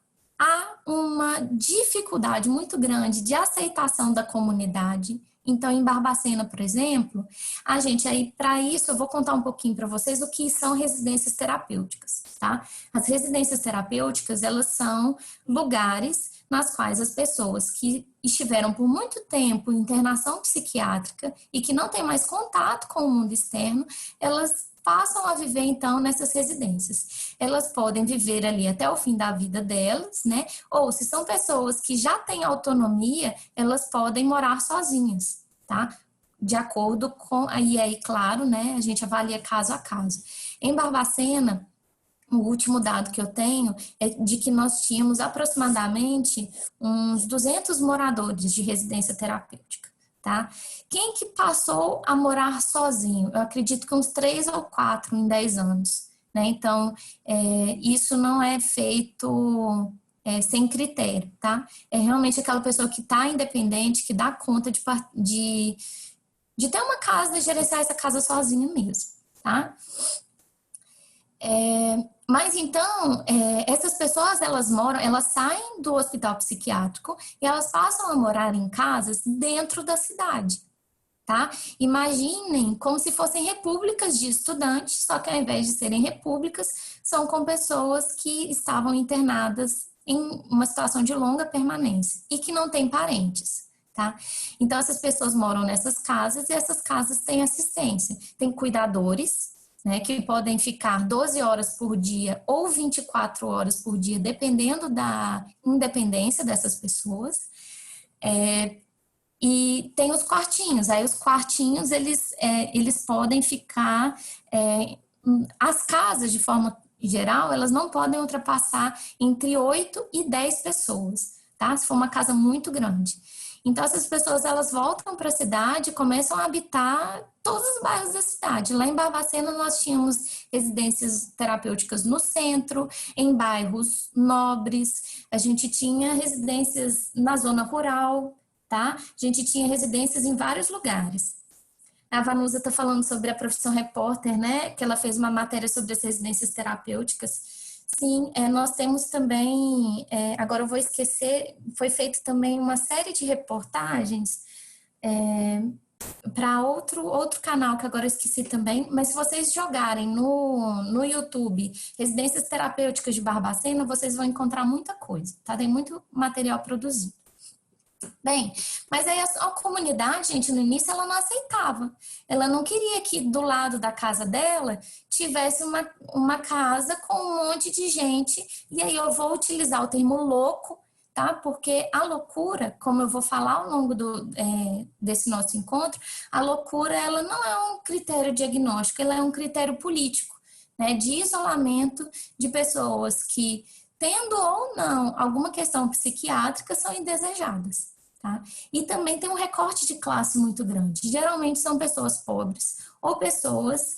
uma dificuldade muito grande de aceitação da comunidade. Então, em Barbacena, por exemplo, a gente aí, para isso, eu vou contar um pouquinho para vocês o que são residências terapêuticas, tá? As residências terapêuticas, elas são lugares nas quais as pessoas que estiveram por muito tempo em internação psiquiátrica e que não têm mais contato com o mundo externo, elas passam a viver, então, nessas residências. Elas podem viver ali até o fim da vida delas, né? Ou, se são pessoas que já têm autonomia, elas podem morar sozinhas, tá? De acordo com... Aí, claro, né? A gente avalia caso a caso. Em Barbacena, o último dado que eu tenho é de que nós tínhamos aproximadamente uns 200 moradores de residência terapêutica, tá? Quem que passou a morar sozinho? Eu acredito que uns 3 ou 4 em 10 anos, né? Então, isso não é feito sem critério, tá? É realmente aquela pessoa que está independente, que dá conta de ter uma casa, de gerenciar essa casa sozinha mesmo, tá? Mas então, essas pessoas, elas saem do hospital psiquiátrico e elas passam a morar em casas dentro da cidade, tá? Imaginem como se fossem repúblicas de estudantes, só que ao invés de serem repúblicas, são com pessoas que estavam internadas em uma situação de longa permanência e que não têm parentes, tá? Então, essas pessoas moram nessas casas e essas casas têm assistência, tem cuidadores, né, que podem ficar 12 horas por dia ou 24 horas por dia, dependendo da independência dessas pessoas. E tem os quartinhos. Aí os quartinhos, eles podem ficar... as casas, de forma geral, elas não podem ultrapassar entre 8 e 10 pessoas, tá? Se for uma casa muito grande. Então, essas pessoas, elas voltam para a cidade e começam a habitar todos os bairros da cidade. Lá em Barbacena, nós tínhamos residências terapêuticas no centro, em bairros nobres, a gente tinha residências na zona rural, tá? A gente tinha residências em vários lugares. A Vanusa está falando sobre a profissão repórter, né? Que ela fez uma matéria sobre as residências terapêuticas. Sim, nós temos também, agora eu vou esquecer, foi feito também uma série de reportagens para outro canal que agora eu esqueci também, mas se vocês jogarem no YouTube Residências Terapêuticas de Barbacena, vocês vão encontrar muita coisa, tá? Tem muito material produzido. Bem, mas aí a comunidade, gente, no início ela não aceitava. Ela não queria que do lado da casa dela tivesse uma casa com um monte de gente. E aí eu vou utilizar o termo louco, tá? Porque a loucura, como eu vou falar ao longo desse nosso encontro, a loucura ela não é um critério diagnóstico, ela é um critério político, né? De isolamento de pessoas que, tendo ou não alguma questão psiquiátrica, são indesejadas. Tá? E também tem um recorte de classe muito grande. Geralmente são pessoas pobres ou pessoas,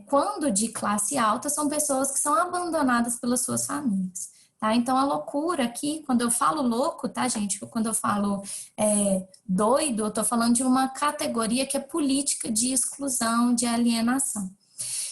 quando de classe alta, são pessoas que são abandonadas pelas suas famílias. Tá? Então, a loucura aqui, quando eu falo louco, tá, gente? Quando eu falo doido, eu estou falando de uma categoria que é política de exclusão, de alienação.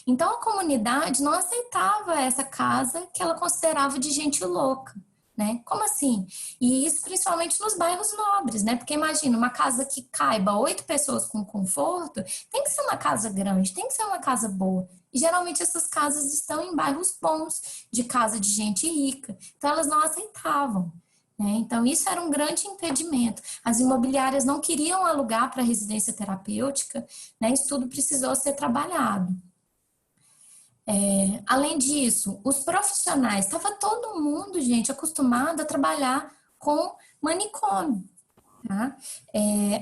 Então, a comunidade não aceitava essa casa que ela considerava de gente louca. Né? Como assim? E isso principalmente nos bairros nobres, né? Porque imagina, uma casa que caiba 8 pessoas com conforto, tem que ser uma casa grande, tem que ser uma casa boa. E geralmente essas casas estão em bairros bons, de casa de gente rica. Então elas não aceitavam. Né? Então isso era um grande impedimento. As imobiliárias não queriam alugar para residência terapêutica, né? Isso tudo precisou ser trabalhado. Além disso, os profissionais, estava todo mundo, gente, acostumado a trabalhar com manicômio. Tá?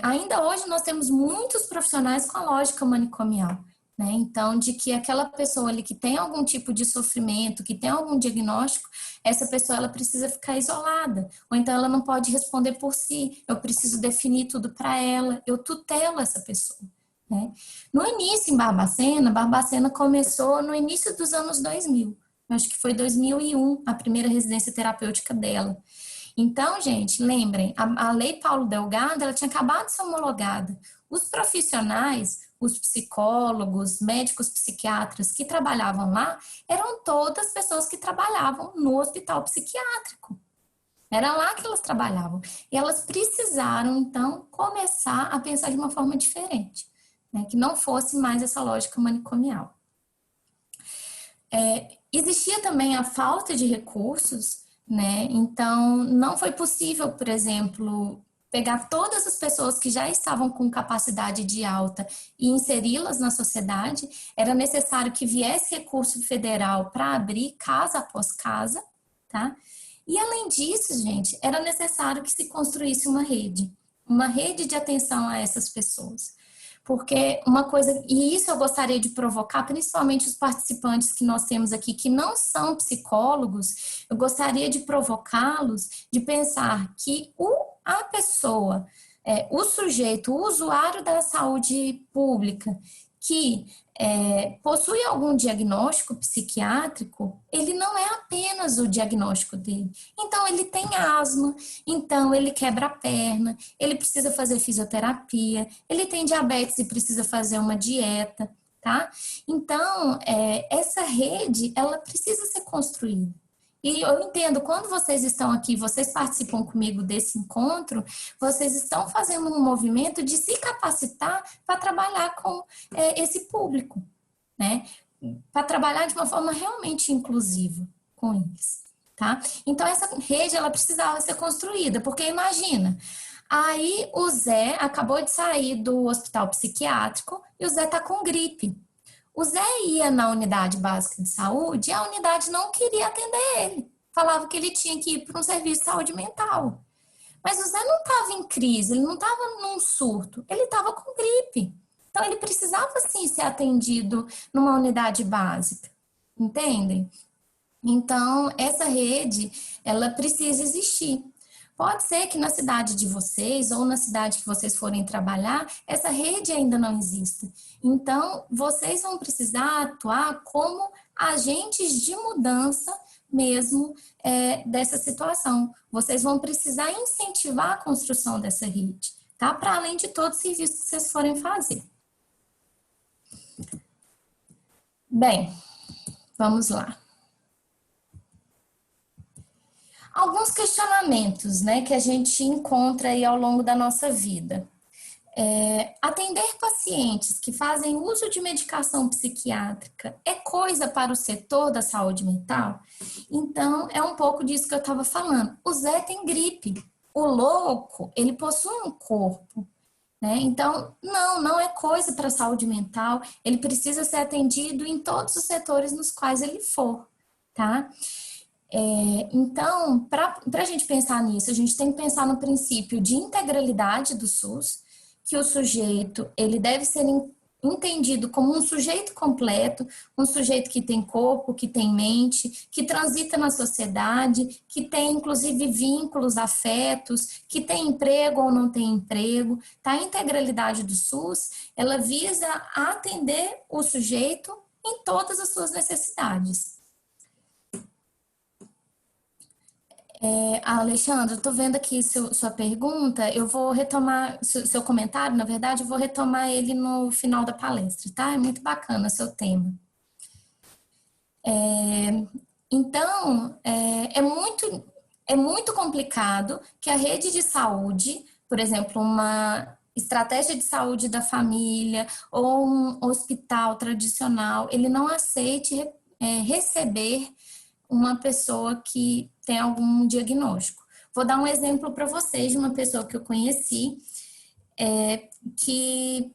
Ainda hoje nós temos muitos profissionais com a lógica manicomial. Né? Então, de que aquela pessoa ali que tem algum tipo de sofrimento, que tem algum diagnóstico, essa pessoa ela precisa ficar isolada. Ou então ela não pode responder por si, eu preciso definir tudo para ela, eu tutelo essa pessoa. Né? No início, em Barbacena começou no início dos anos 2000. Acho que foi 2001 a primeira residência terapêutica dela. Então, gente, lembrem, a Lei Paulo Delgado, ela tinha acabado de ser homologada. Os profissionais, os psicólogos, médicos psiquiatras que trabalhavam lá, eram todas pessoas que trabalhavam no hospital psiquiátrico. Era lá que elas trabalhavam. E elas precisaram, então, começar a pensar de uma forma diferente. Né, que não fosse mais essa lógica manicomial. Existia também a falta de recursos, né? Então não foi possível, por exemplo, pegar todas as pessoas que já estavam com capacidade de alta e inseri-las na sociedade. Era necessário que viesse recurso federal para abrir casa após casa, tá? E além disso, gente, era necessário que se construísse uma rede de atenção a essas pessoas. Porque uma coisa, e isso eu gostaria de provocar, principalmente os participantes que nós temos aqui, que não são psicólogos, eu gostaria de provocá-los de pensar que a pessoa, o sujeito, o usuário da saúde pública, que possui algum diagnóstico psiquiátrico, ele não é apenas o diagnóstico dele. Então, ele tem asma, então ele quebra a perna, ele precisa fazer fisioterapia, ele tem diabetes e precisa fazer uma dieta, tá? Então, essa rede, ela precisa ser construída. E eu entendo, quando vocês estão aqui, vocês participam comigo desse encontro, vocês estão fazendo um movimento de se capacitar para trabalhar com esse público, né? Para trabalhar de uma forma realmente inclusiva com eles, tá? Então, essa rede, ela precisava ser construída, porque imagina, aí o Zé acabou de sair do hospital psiquiátrico e o Zé tá com gripe. O Zé ia na unidade básica de saúde e a unidade não queria atender ele. Falava que ele tinha que ir para um serviço de saúde mental. Mas o Zé não estava em crise, ele não estava num surto, ele estava com gripe. Então, ele precisava, sim, ser atendido numa unidade básica. Entendem? Então, essa rede, ela precisa existir. Pode ser que na cidade de vocês ou na cidade que vocês forem trabalhar, essa rede ainda não exista. Então, vocês vão precisar atuar como agentes de mudança mesmo dessa situação. Vocês vão precisar incentivar a construção dessa rede, tá? Para além de todos os serviços que vocês forem fazer. Bem, vamos lá. Alguns questionamentos, né, que a gente encontra aí ao longo da nossa vida. Atender pacientes que fazem uso de medicação psiquiátrica é coisa para o setor da saúde mental? Então, é um pouco disso que eu estava falando. O Zé tem gripe. O louco, ele possui um corpo, né? Então, não é coisa para a saúde mental. Ele precisa ser atendido em todos os setores nos quais ele for, tá? Então, para a gente pensar nisso, a gente tem que pensar no princípio de integralidade do SUS, que o sujeito ele deve ser entendido como um sujeito completo, um sujeito que tem corpo, que tem mente, que transita na sociedade, que tem inclusive vínculos, afetos, que tem emprego ou não tem emprego. Tá? A integralidade do SUS, ela visa atender o sujeito em todas as suas necessidades. Alexandre, estou vendo aqui sua pergunta, eu vou retomar, seu comentário, na verdade, eu vou retomar ele no final da palestra, tá? É muito bacana seu tema. Então, é muito complicado que a rede de saúde, por exemplo, uma estratégia de saúde da família ou um hospital tradicional, ele não aceite receber uma pessoa que tem algum diagnóstico. Vou dar um exemplo para vocês de uma pessoa que eu conheci, que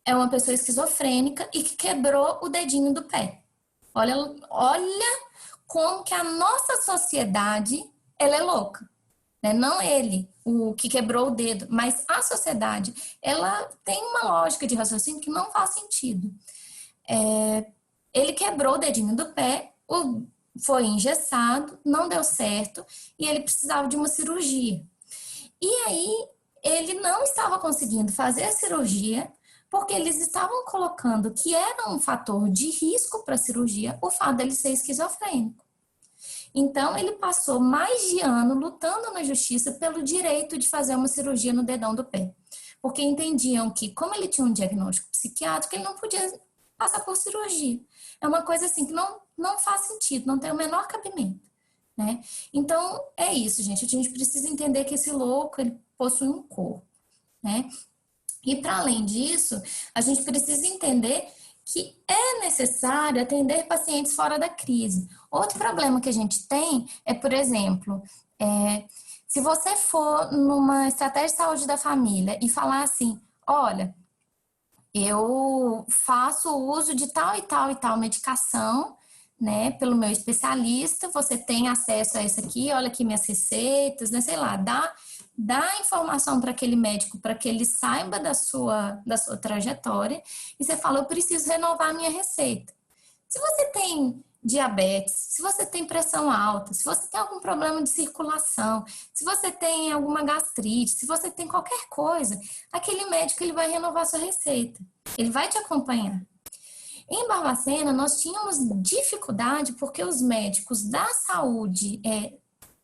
é uma pessoa esquizofrênica e que quebrou o dedinho do pé. Olha como que a nossa sociedade ela é louca. Né? Não ele, o que quebrou o dedo, mas a sociedade, ela tem uma lógica de raciocínio que não faz sentido. Ele quebrou o dedinho do pé, foi engessado, não deu certo e ele precisava de uma cirurgia. E aí ele não estava conseguindo fazer a cirurgia porque eles estavam colocando que era um fator de risco para a cirurgia o fato dele ser esquizofrênico. Então ele passou mais de ano lutando na justiça pelo direito de fazer uma cirurgia no dedão do pé. Porque entendiam que, como ele tinha um diagnóstico psiquiátrico, ele não podia passar por cirurgia. É uma coisa assim que não faz sentido, não tem o menor cabimento, né? Então, é isso, gente. A gente precisa entender que esse louco, ele possui um corpo, né? E, para além disso, a gente precisa entender que é necessário atender pacientes fora da crise. Outro problema que a gente tem é, por exemplo, se você for numa estratégia de saúde da família e falar assim, olha, eu faço uso de tal e tal e tal medicação, né, pelo meu especialista, você tem acesso a isso aqui, olha aqui minhas receitas, né, sei lá, dá informação para aquele médico para que ele saiba da sua trajetória e você fala, eu preciso renovar a minha receita. Se você tem diabetes, se você tem pressão alta, se você tem algum problema de circulação, se você tem alguma gastrite, se você tem qualquer coisa, aquele médico ele vai renovar sua receita. Ele vai te acompanhar. Em Barbacena, nós tínhamos dificuldade porque os médicos da saúde,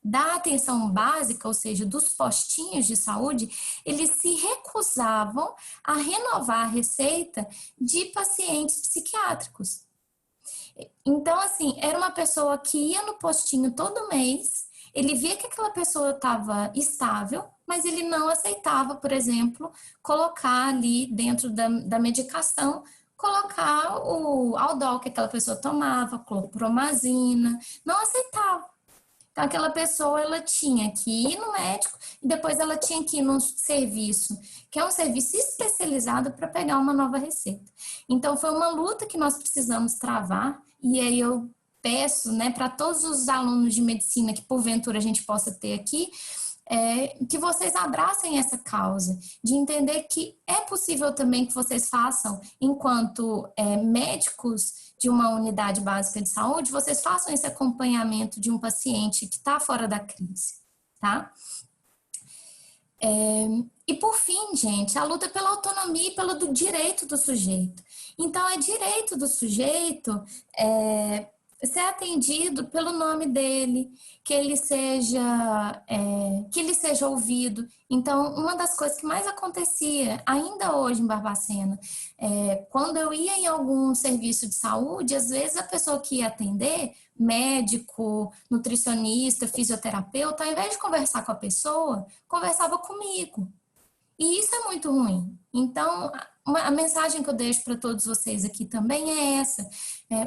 da atenção básica, ou seja, dos postinhos de saúde, eles se recusavam a renovar a receita de pacientes psiquiátricos. Então, assim, era uma pessoa que ia no postinho todo mês, ele via que aquela pessoa estava estável, mas ele não aceitava, por exemplo, colocar ali dentro da medicação, colocar o Aldol que aquela pessoa tomava, clorpromazina, não aceitava. Então, aquela pessoa, ela tinha que ir no médico e depois ela tinha que ir num serviço, que é um serviço especializado para pegar uma nova receita. Então, foi uma luta que nós precisamos travar e aí eu peço, né, para todos os alunos de medicina que porventura a gente possa ter aqui, que vocês abracem essa causa, de entender que é possível também que vocês façam, enquanto médicos de uma unidade básica de saúde, vocês façam esse acompanhamento de um paciente que está fora da crise, tá? E por fim, gente, a luta pela autonomia e pelo direito do sujeito. Então, é direito do sujeito ser atendido pelo nome dele, que ele seja ouvido. Então, uma das coisas que mais acontecia, ainda hoje em Barbacena, quando eu ia em algum serviço de saúde, às vezes a pessoa que ia atender, médico, nutricionista, fisioterapeuta, ao invés de conversar com a pessoa, conversava comigo. E isso é muito ruim. Então, a mensagem que eu deixo para todos vocês aqui também é essa.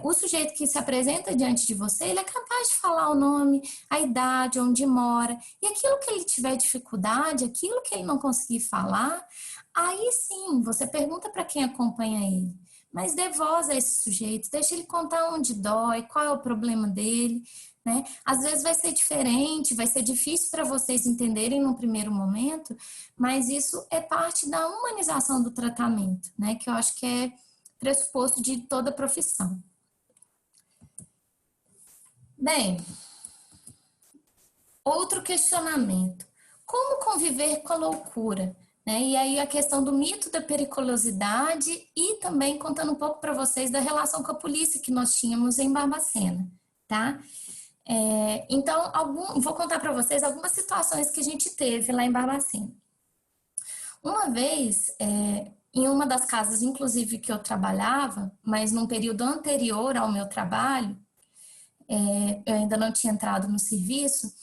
O sujeito que se apresenta diante de você, ele é capaz de falar o nome, a idade, onde mora. E aquilo que ele tiver dificuldade, aquilo que ele não conseguir falar, aí sim, você pergunta para quem acompanha ele. Mas dê voz a esse sujeito, deixa ele contar onde dói, qual é o problema dele, né? Às vezes vai ser diferente, vai ser difícil para vocês entenderem no primeiro momento, mas isso é parte da humanização do tratamento, né? Que eu acho que é pressuposto de toda profissão. Bem, outro questionamento. Como conviver com a loucura? Né? E aí a questão do mito da periculosidade e também contando um pouco para vocês da relação com a polícia que nós tínhamos em Barbacena, tá? Então, vou contar para vocês algumas situações que a gente teve lá em Barbacena. Uma vez, em uma das casas, inclusive, que eu trabalhava, mas num período anterior ao meu trabalho, eu ainda não tinha entrado no serviço,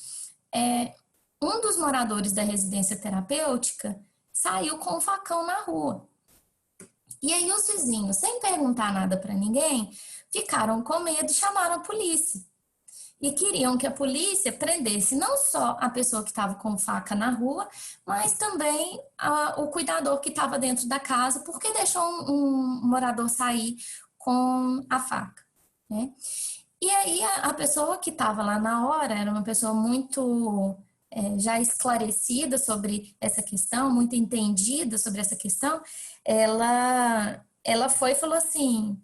um dos moradores da residência terapêutica saiu com um facão na rua. E aí os vizinhos, sem perguntar nada para ninguém, ficaram com medo e chamaram a polícia. E queriam que a polícia prendesse não só a pessoa que estava com faca na rua, mas também o cuidador que estava dentro da casa, porque deixou um morador sair com a faca, né? E aí a pessoa que estava lá na hora era uma pessoa muito já esclarecida sobre essa questão, muito entendida sobre essa questão. Ela foi e falou assim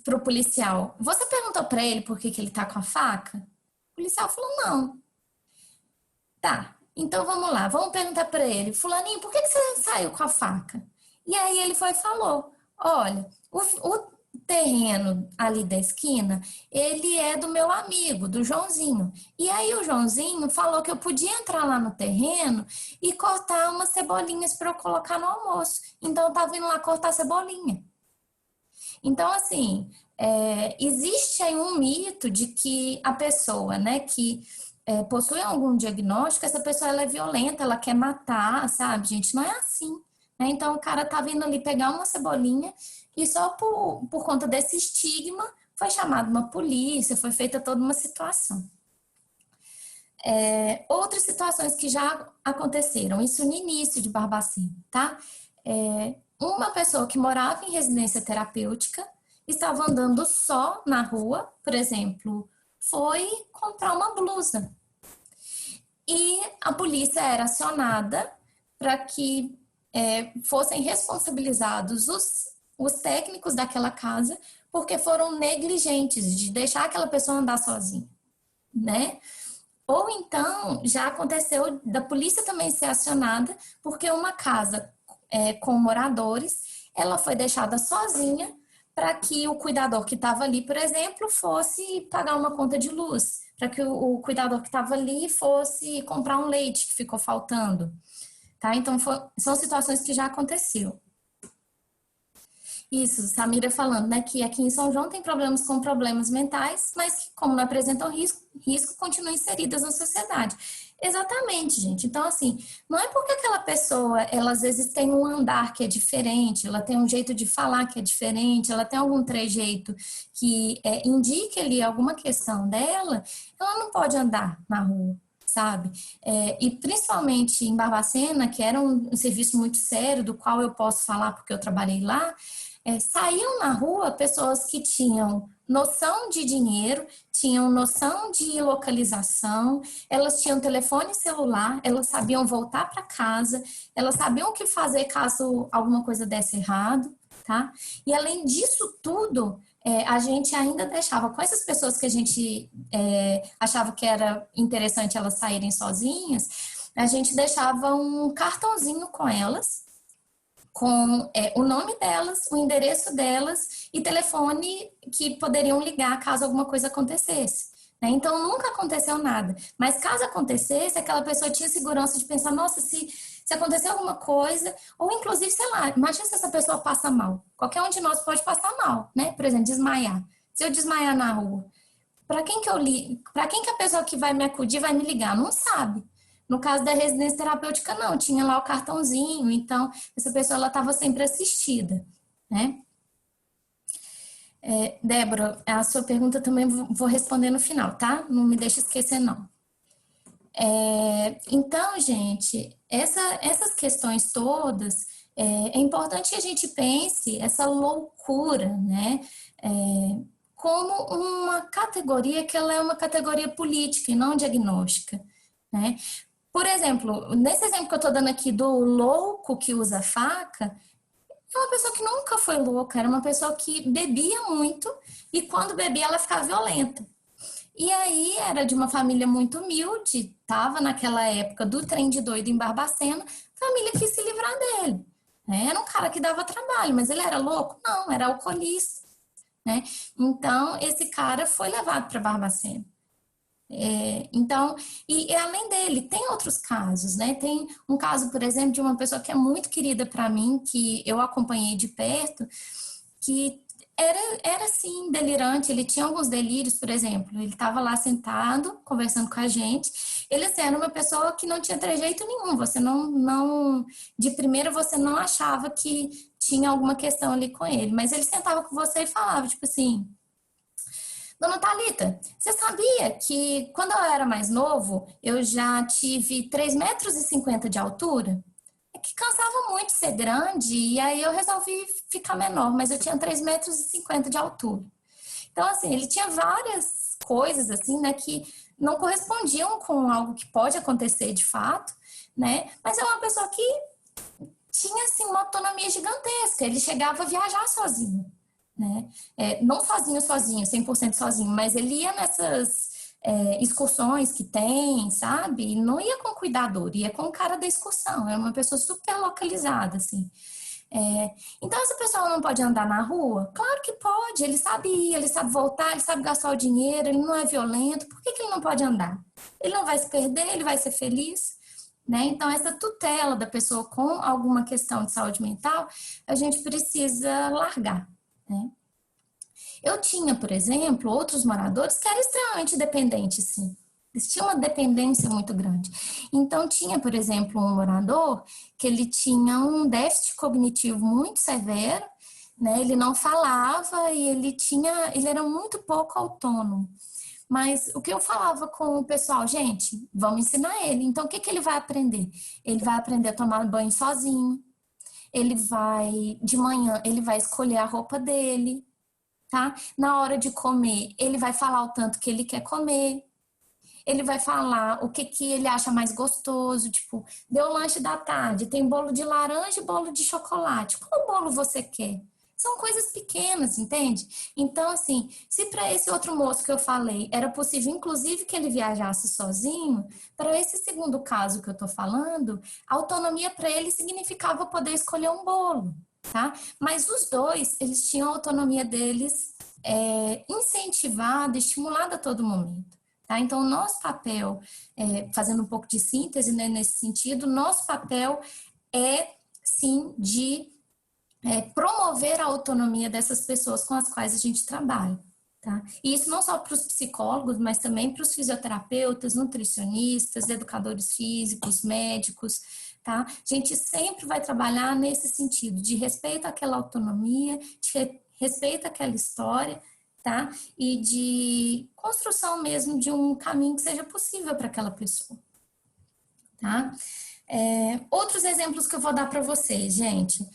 pro policial: você perguntou para ele por que ele tá com a faca? O policial falou: não. Tá, então vamos lá, vamos perguntar para ele: fulaninho, por que você saiu com a faca? E aí ele foi e falou: olha, o terreno ali da esquina, ele é do meu amigo, do Joãozinho. E aí o Joãozinho falou que eu podia entrar lá no terreno e cortar umas cebolinhas para eu colocar no almoço. Então eu tava indo lá cortar cebolinha. Então, assim, existe aí um mito de que a pessoa, né, que possui algum diagnóstico, essa pessoa ela é violenta, ela quer matar, sabe, gente? Não é assim, né? Então, o cara tá vindo ali pegar uma cebolinha e só por conta desse estigma foi chamado uma polícia, foi feita toda uma situação. Outras situações que já aconteceram, isso no início de Barbacena, tá? Uma pessoa que morava em residência terapêutica estava andando só na rua, por exemplo, foi comprar uma blusa. E a polícia era acionada para que fossem responsabilizados os técnicos daquela casa, porque foram negligentes de deixar aquela pessoa andar sozinha, né? Ou então, já aconteceu da polícia também ser acionada, porque uma casa com moradores, ela foi deixada sozinha para que o cuidador que estava ali, por exemplo, fosse pagar uma conta de luz, para que o cuidador que estava ali fosse comprar um leite que ficou faltando, tá? Então, são situações que já aconteceu. Isso, Samira falando, né, que aqui em São João tem problemas com problemas mentais, mas que, como não apresentam risco continuam inseridas na sociedade. Exatamente, gente. Então, assim, não é porque aquela pessoa, ela às vezes tem um andar que é diferente, ela tem um jeito de falar que é diferente, ela tem algum trejeito que indique ali alguma questão dela, ela não pode andar na rua, sabe? E principalmente em Barbacena, que era um serviço muito sério, do qual eu posso falar porque eu trabalhei lá, saíam na rua pessoas que tinham noção de dinheiro, tinham noção de localização, elas tinham telefone celular, elas sabiam voltar para casa, elas sabiam o que fazer caso alguma coisa desse errado, tá? E além disso tudo, a gente ainda deixava com essas pessoas que a gente achava que era interessante elas saírem sozinhas, a gente deixava um cartãozinho com elas, com o nome delas, o endereço delas e telefone que poderiam ligar caso alguma coisa acontecesse. Né? Então, nunca aconteceu nada. Mas caso acontecesse, aquela pessoa tinha segurança de pensar, nossa, se acontecer alguma coisa, ou inclusive, sei lá, imagina se essa pessoa passa mal. Qualquer um de nós pode passar mal, né? Por exemplo, desmaiar. Se eu desmaiar na rua, para quem que eu ligo? Para quem que a pessoa que vai me acudir vai me ligar? Não sabe. No caso da residência terapêutica, não, tinha lá o cartãozinho, então essa pessoa ela estava sempre assistida, né? Débora, a sua pergunta também vou responder no final, tá? Não me deixe esquecer, não. Então, gente, essas questões todas, é importante que a gente pense essa loucura, né? Como uma categoria que ela é uma categoria política e não diagnóstica, né? Por exemplo, nesse exemplo que eu estou dando aqui do louco que usa faca, é uma pessoa que nunca foi louca, era uma pessoa que bebia muito e quando bebia ela ficava violenta. E aí era de uma família muito humilde, estava naquela época do trem de doido em Barbacena, a família quis se livrar dele. Né? Era um cara que dava trabalho, mas ele era louco? Não, era alcoolista. Né? Então, esse cara foi levado para Barbacena. Então, e além dele, tem outros casos, né? Tem um caso, por exemplo, de uma pessoa que é muito querida para mim, que eu acompanhei de perto, que era assim, delirante, ele tinha alguns delírios, por exemplo, ele estava lá sentado, conversando com a gente, ele assim, era uma pessoa que não tinha trejeito nenhum, você não, de primeira você não achava que tinha alguma questão ali com ele, mas ele sentava com você e falava, tipo assim, Dona Thalita, você sabia que quando eu era mais novo, eu já tive 3,50 m de altura? É que cansava muito ser grande e aí eu resolvi ficar menor, mas eu tinha 3,50 m de altura. Então, assim, ele tinha várias coisas, assim, né, que não correspondiam com algo que pode acontecer de fato, né? Mas é uma pessoa que tinha, assim, uma autonomia gigantesca. Ele chegava a viajar sozinho. Né? Não sozinho, 100% sozinho, mas ele ia nessas excursões que tem, sabe? E não ia com cuidador, ia com o cara da excursão, era uma pessoa super localizada, assim. Então, essa pessoa não pode andar na rua? Claro que pode, ele sabe ir, ele sabe voltar, ele sabe gastar o dinheiro, ele não é violento, por que ele não pode andar? Ele não vai se perder, ele vai ser feliz. Né? Então, essa tutela da pessoa com alguma questão de saúde mental, a gente precisa largar. Né? Eu tinha, por exemplo, outros moradores que eram extremamente dependentes, sim. Eles tinham uma dependência muito grande. Então, tinha, por exemplo, um morador que ele tinha um déficit cognitivo muito severo, né? Ele não falava e ele era muito pouco autônomo. Mas o que eu falava com o pessoal, gente, vamos ensinar ele. Então, o que ele vai aprender? Ele vai aprender a tomar banho sozinho. Ele vai, de manhã, ele vai escolher a roupa dele, tá? Na hora de comer, ele vai falar o tanto que ele quer comer. Ele vai falar o que ele acha mais gostoso, tipo, deu lanche da tarde, tem bolo de laranja e bolo de chocolate. Qual bolo você quer? São coisas pequenas, entende? Então, assim, se para esse outro moço que eu falei era possível, inclusive, que ele viajasse sozinho, para esse segundo caso que eu tô falando, a autonomia para ele significava poder escolher um bolo, tá? Mas os dois, eles tinham a autonomia deles incentivada, estimulada a todo momento. Tá? Então, o nosso papel, fazendo um pouco de síntese, né, nesse sentido, nosso papel é, sim, de promover a autonomia dessas pessoas com as quais a gente trabalha. Tá? E isso não só para os psicólogos, mas também para os fisioterapeutas, nutricionistas, educadores físicos, médicos. Tá? A gente sempre vai trabalhar nesse sentido, de respeito àquela autonomia, de respeito àquela história, tá? E de construção mesmo de um caminho que seja possível para aquela pessoa. Tá? Outros exemplos que eu vou dar para vocês, gente.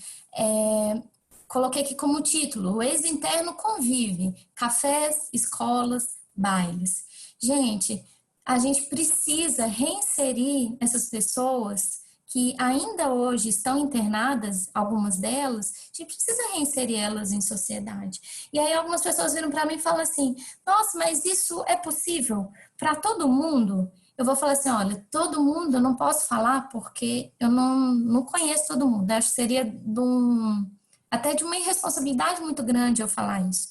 Coloquei aqui como título: o ex-interno convive, cafés, escolas, bailes. Gente, a gente precisa reinserir essas pessoas que ainda hoje estão internadas, algumas delas, a gente precisa reinserir elas em sociedade. E aí algumas pessoas viram para mim e falam assim, nossa, mas isso é possível para todo mundo? eu vou falar assim, olha, todo mundo eu não posso falar porque eu não conheço todo mundo. Acho que seria até de uma irresponsabilidade muito grande eu falar isso.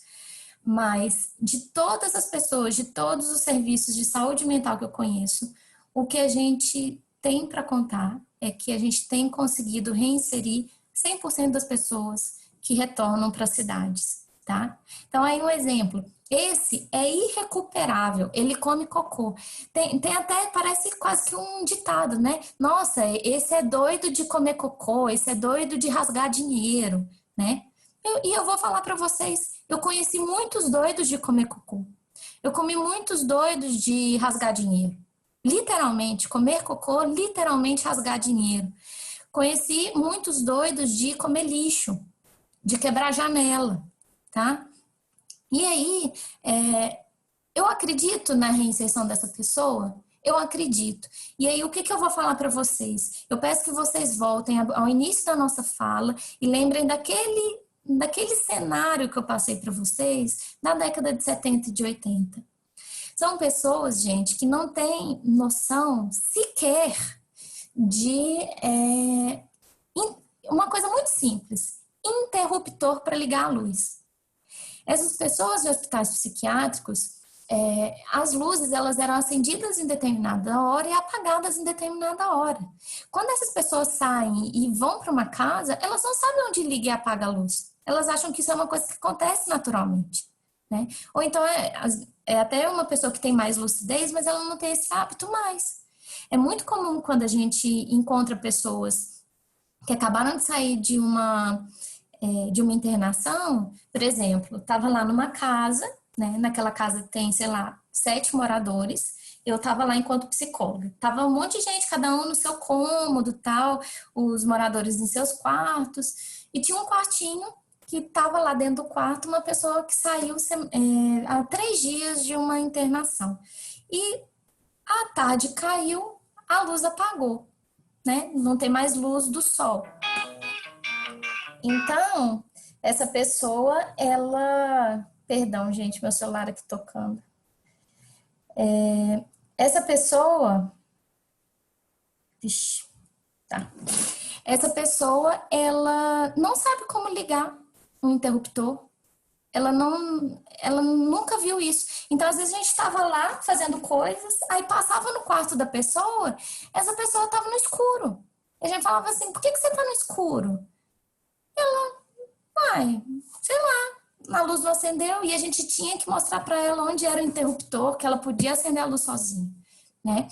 Mas de todas as pessoas, de todos os serviços de saúde mental que eu conheço, o que a gente tem para contar é que a gente tem conseguido reinserir 100% das pessoas que retornam para as cidades, tá? Então, aí um exemplo. Esse é irrecuperável, ele come cocô. Tem até, parece quase que um ditado, né? Nossa, esse é doido de comer cocô, esse é doido de rasgar dinheiro, né? E eu vou falar para vocês, eu conheci muitos doidos de comer cocô. Eu comi muitos doidos de rasgar dinheiro. Literalmente, comer cocô, literalmente rasgar dinheiro. Conheci muitos doidos de comer lixo, de quebrar janela, tá? E aí, eu acredito na reinserção dessa pessoa? Eu acredito. E aí, o que eu vou falar para vocês? Eu peço que vocês voltem ao início da nossa fala e lembrem daquele cenário que eu passei para vocês na década de 70 e de 80. São pessoas, gente, que não têm noção sequer de uma coisa muito simples, interruptor para ligar a luz. Essas pessoas de hospitais psiquiátricos, as luzes elas eram acendidas em determinada hora e apagadas em determinada hora. Quando essas pessoas saem e vão para uma casa, elas não sabem onde liga e apaga a luz. Elas acham que isso é uma coisa que acontece naturalmente, né? Ou então é até uma pessoa que tem mais lucidez, mas ela não tem esse hábito mais. É muito comum quando a gente encontra pessoas que acabaram de sair de uma internação, por exemplo, estava lá numa casa, né? Naquela casa tem, sei lá, 7 moradores. Eu estava lá enquanto psicóloga. Tava um monte de gente, cada um no seu cômodo, tal, os moradores em seus quartos. E tinha um quartinho que estava lá dentro do quarto uma pessoa que saiu há 3 dias de uma internação. E a tarde caiu, a luz apagou, né? Não tem mais luz do sol. Então, essa pessoa, ela... Perdão, gente, meu celular aqui tocando. Essa pessoa... Vixe, tá. Essa pessoa, ela não sabe como ligar um interruptor. Ela nunca viu isso. Então, às vezes, a gente estava lá fazendo coisas, aí passava no quarto da pessoa, essa pessoa estava no escuro. E a gente falava assim, por que você está no escuro? Ai, sei lá, a luz não acendeu e a gente tinha que mostrar para ela onde era o interruptor, que ela podia acender a luz sozinha, né?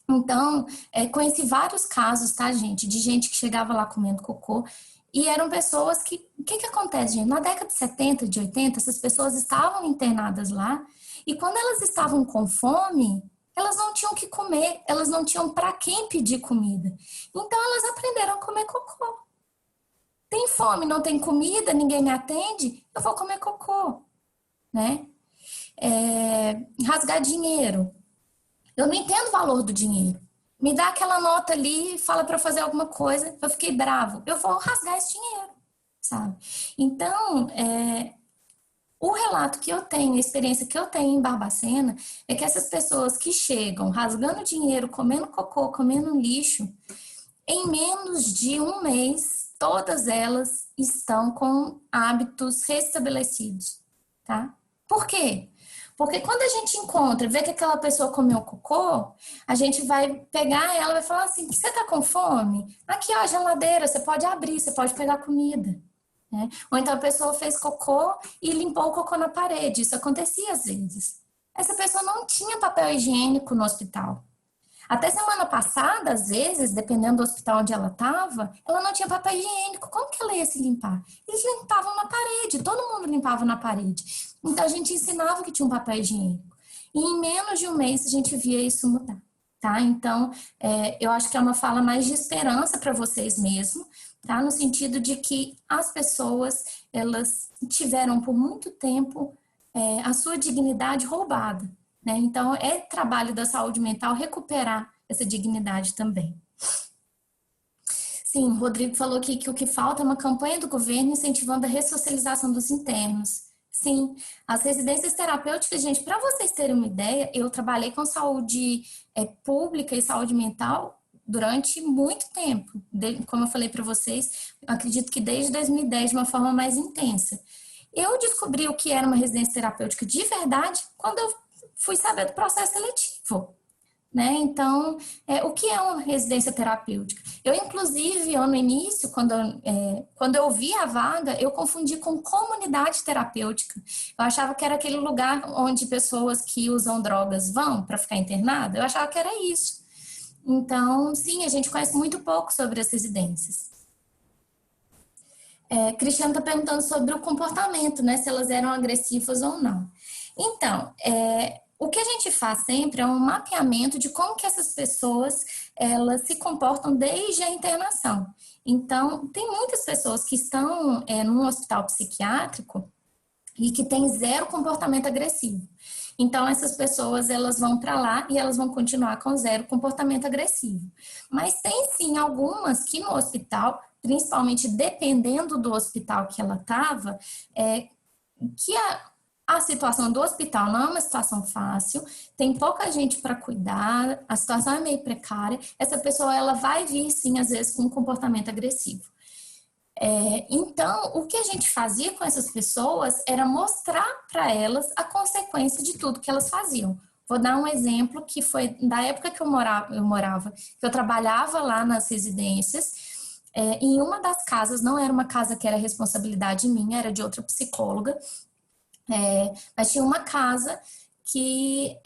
Então, conheci vários casos, tá, gente, de gente que chegava lá comendo cocô e eram pessoas que... O que acontece, gente? Na década de 70, de 80, essas pessoas estavam internadas lá e quando elas estavam com fome, elas não tinham o que comer, elas não tinham para quem pedir comida. Então, elas aprenderam a comer cocô. Tem fome, não tem comida, ninguém me atende, eu vou comer cocô, né? Rasgar dinheiro. Eu não entendo o valor do dinheiro. Me dá aquela nota ali, fala para eu fazer alguma coisa, eu fiquei bravo, eu vou rasgar esse dinheiro, sabe? Então, o relato que eu tenho, a experiência que eu tenho em Barbacena, é que essas pessoas que chegam rasgando dinheiro, comendo cocô, comendo lixo, em menos de um mês, todas elas estão com hábitos restabelecidos, tá? Por quê? Porque quando a gente encontra, vê que aquela pessoa comeu cocô, a gente vai pegar ela e vai falar assim, você tá com fome? Aqui, ó, a geladeira, você pode abrir, você pode pegar comida. Né? Ou então a pessoa fez cocô e limpou o cocô na parede, isso acontecia às vezes. Essa pessoa não tinha papel higiênico no hospital. Até semana passada, às vezes, dependendo do hospital onde ela estava, ela não tinha papel higiênico. Como que ela ia se limpar? Eles limpavam na parede, todo mundo limpava na parede. Então, a gente ensinava que tinha um papel higiênico. E em menos de um mês, a gente via isso mudar. Tá? Então, eu acho que é uma fala mais de esperança para vocês mesmo, tá? No sentido de que as pessoas, elas tiveram por muito tempo a sua dignidade roubada. Né? Então, é trabalho da saúde mental recuperar essa dignidade também. Sim, o Rodrigo falou aqui que o que falta é uma campanha do governo incentivando a ressocialização dos internos. Sim, as residências terapêuticas, gente, para vocês terem uma ideia, eu trabalhei com saúde pública e saúde mental durante muito tempo. Como eu falei para vocês, eu acredito que desde 2010 de uma forma mais intensa. Eu descobri o que era uma residência terapêutica de verdade quando eu fui saber do processo seletivo. Né? Então, o que é uma residência terapêutica? Eu, inclusive, no início, quando eu vi a vaga, eu confundi com comunidade terapêutica. Eu achava que era aquele lugar onde pessoas que usam drogas vão para ficar internada. Eu achava que era isso. Então, sim, a gente conhece muito pouco sobre as residências. Cristiano está perguntando sobre o comportamento, né? Se elas eram agressivas ou não. Então, o que a gente faz sempre é um mapeamento de como que essas pessoas elas se comportam desde a internação. Então, tem muitas pessoas que estão num hospital psiquiátrico e que tem zero comportamento agressivo. Então, essas pessoas elas vão para lá e elas vão continuar com zero comportamento agressivo. Mas tem sim algumas que no hospital, principalmente dependendo do hospital que ela estava, que a situação do hospital não é uma situação fácil, tem pouca gente para cuidar, a situação é meio precária, essa pessoa ela vai vir sim, às vezes, com um comportamento agressivo. Então, o que a gente fazia com essas pessoas era mostrar para elas a consequência de tudo que elas faziam. Vou dar um exemplo que foi da época que eu morava, que eu trabalhava lá nas residências. Em uma das casas, não era uma casa que era responsabilidade minha, era de outra psicóloga, mas tinha uma casa que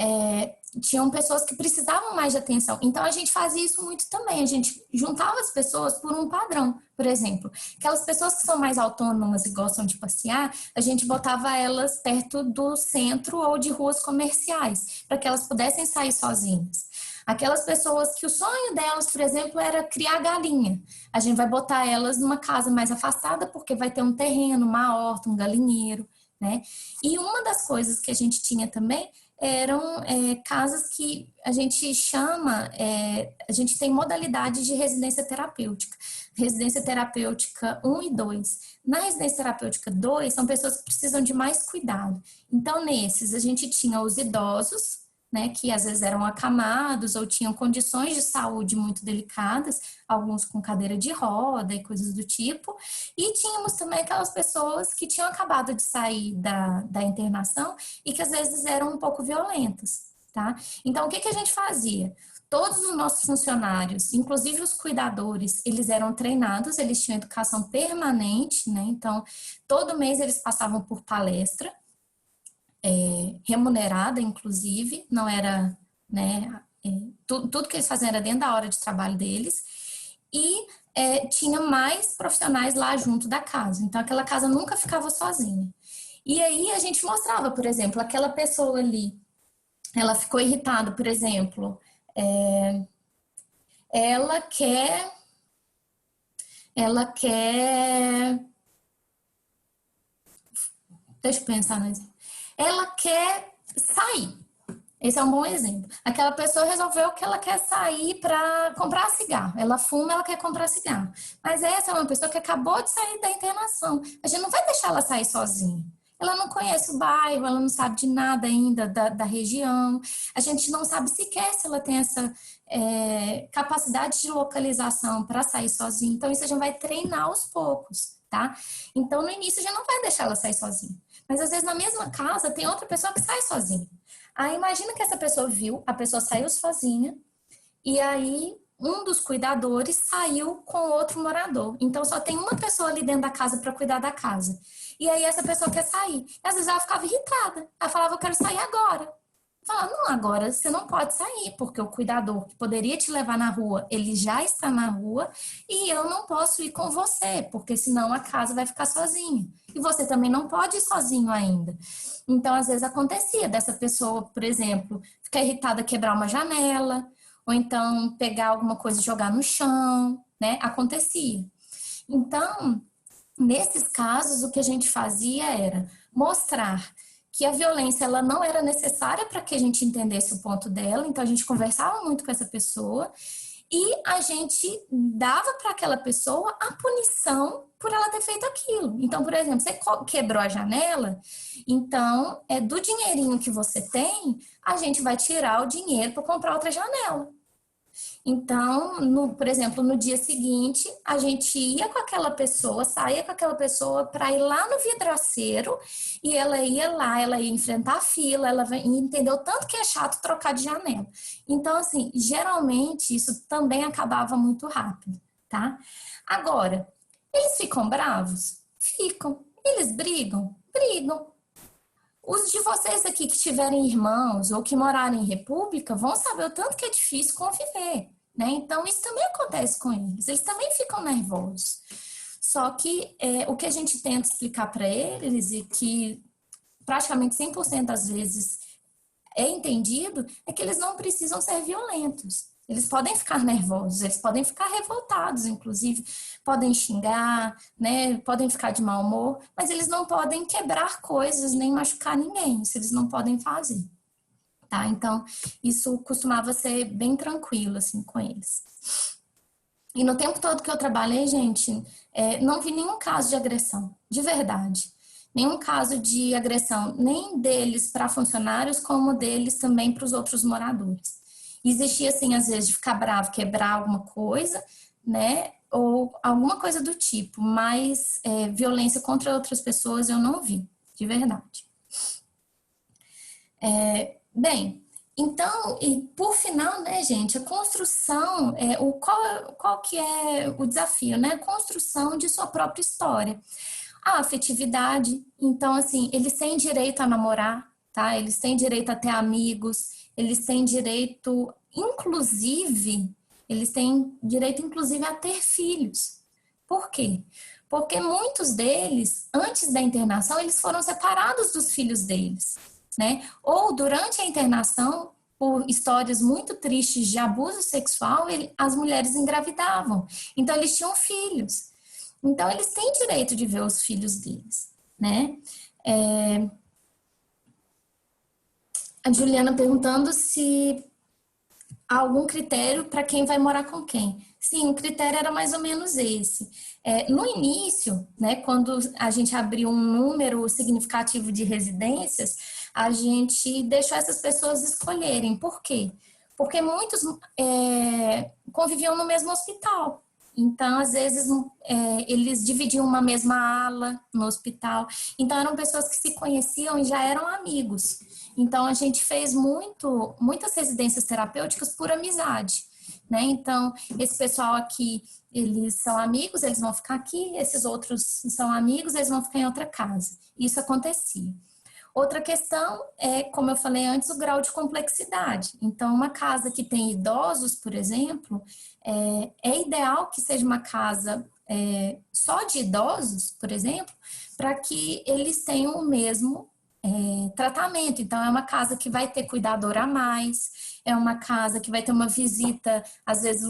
tinham pessoas que precisavam mais de atenção. Então, a gente fazia isso muito também. A gente juntava as pessoas por um padrão, por exemplo. Aquelas pessoas que são mais autônomas e gostam de passear, a gente botava elas perto do centro ou de ruas comerciais, para que elas pudessem sair sozinhas. Aquelas pessoas que o sonho delas, por exemplo, era criar galinha. A gente vai botar elas numa casa mais afastada, porque vai ter um terreno, uma horta, um galinheiro, né? E uma das coisas que a gente tinha também eram casas que a gente chama, a gente tem modalidade de residência terapêutica. Residência terapêutica 1 e 2. Na residência terapêutica 2, são pessoas que precisam de mais cuidado. Então, nesses, a gente tinha os idosos, né, que às vezes eram acamados ou tinham condições de saúde muito delicadas, alguns com cadeira de roda e coisas do tipo, e tínhamos também aquelas pessoas que tinham acabado de sair da internação e que às vezes eram um pouco violentas, tá? Então, o que que a gente fazia? Todos os nossos funcionários, inclusive os cuidadores, eles eram treinados, eles tinham educação permanente, né? Então, todo mês eles passavam por palestra, remunerada, inclusive, não era, né, tudo que eles faziam era dentro da hora de trabalho deles, e tinha mais profissionais lá junto da casa, então aquela casa nunca ficava sozinha. E aí a gente mostrava, por exemplo, aquela pessoa ali, ela ficou irritada, por exemplo, ela quer, deixa eu pensar, né? Ela quer sair. Esse é um bom exemplo. Aquela pessoa resolveu que ela quer sair para comprar cigarro. Ela fuma, ela quer comprar cigarro. Mas essa é uma pessoa que acabou de sair da internação. A gente não vai deixar ela sair sozinha. Ela não conhece o bairro, ela não sabe de nada ainda da região. A gente não sabe sequer se ela tem essa capacidade de localização para sair sozinha. Então, isso a gente vai treinar aos poucos, tá? Então, no início, a gente não vai deixar ela sair sozinha. Mas, às vezes, na mesma casa, tem outra pessoa que sai sozinha. Aí, imagina que essa pessoa viu, a pessoa saiu sozinha, e aí um dos cuidadores saiu com outro morador. Então, só tem uma pessoa ali dentro da casa para cuidar da casa. E aí, essa pessoa quer sair. E, às vezes, ela ficava irritada. Ela falava, eu quero sair agora. Falava, não, agora você não pode sair, porque o cuidador que poderia te levar na rua, ele já está na rua, e eu não posso ir com você, porque senão a casa vai ficar sozinha. E você também não pode ir sozinho ainda. Então, às vezes acontecia dessa pessoa, por exemplo, ficar irritada, quebrar uma janela, ou então pegar alguma coisa e jogar no chão, né? Acontecia. Então, nesses casos, o que a gente fazia era mostrar que a violência ela não era necessária para que a gente entendesse o ponto dela, então a gente conversava muito com essa pessoa e a gente dava para aquela pessoa a punição por ela ter feito aquilo. Então, por exemplo, você quebrou a janela, então, do dinheirinho que você tem, a gente vai tirar o dinheiro para comprar outra janela. Então, por exemplo, no dia seguinte, a gente ia com aquela pessoa, saía com aquela pessoa para ir lá no vidraceiro e ela ia lá, ela ia enfrentar a fila, ela entendeu tanto que é chato trocar de janela. Então, assim, geralmente isso também acabava muito rápido, tá? Agora, eles ficam bravos? Ficam. Eles brigam? Brigam. Os de vocês aqui que tiverem irmãos ou que morarem em república vão saber o tanto que é difícil conviver, né? Então, isso também acontece com eles também ficam nervosos. Só que o que a gente tenta explicar para eles e que praticamente 100% das vezes é entendido, é que eles não precisam ser violentos. Eles podem ficar nervosos, eles podem ficar revoltados, inclusive, podem xingar, né? Podem ficar de mau humor, mas eles não podem quebrar coisas nem machucar ninguém, isso eles não podem fazer, tá? Então, isso costumava ser bem tranquilo, assim, com eles. E no tempo todo que eu trabalhei, gente, não vi nenhum caso de agressão, de verdade. Nenhum caso de agressão, nem deles para funcionários, como deles também para os outros moradores. Existia, assim, às vezes, de ficar bravo, quebrar alguma coisa, né? Ou alguma coisa do tipo, mas violência contra outras pessoas eu não vi, de verdade. Bem, então, e por final, né, gente, a construção, qual que é o desafio, né? A construção de sua própria história. A afetividade, então, assim, eles têm direito a namorar, tá? Eles têm direito a ter amigos, eles têm direito, inclusive, a ter filhos. Por quê? Porque muitos deles, antes da internação, eles foram separados dos filhos deles, né? Ou durante a internação, por histórias muito tristes de abuso sexual, as mulheres engravidavam. Então, eles tinham filhos. Então, eles têm direito de ver os filhos deles, né? A Juliana perguntando se há algum critério para quem vai morar com quem. Sim, o critério era mais ou menos esse. No início, né, quando a gente abriu um número significativo de residências, a gente deixou essas pessoas escolherem. Por quê? Porque muitos conviviam no mesmo hospital. Então, às vezes, eles dividiam uma mesma ala no hospital. Então, eram pessoas que se conheciam e já eram amigos. Então, a gente fez muitas residências terapêuticas por amizade, né? Então, esse pessoal aqui, eles são amigos, eles vão ficar aqui. Esses outros são amigos, eles vão ficar em outra casa. Isso acontecia. Outra questão é, como eu falei antes, o grau de complexidade. Então, uma casa que tem idosos, por exemplo, é ideal que seja uma casa só de idosos, por exemplo, para que eles tenham o mesmo tratamento. Então, é uma casa que vai ter cuidador a mais, é uma casa que vai ter uma visita, às vezes,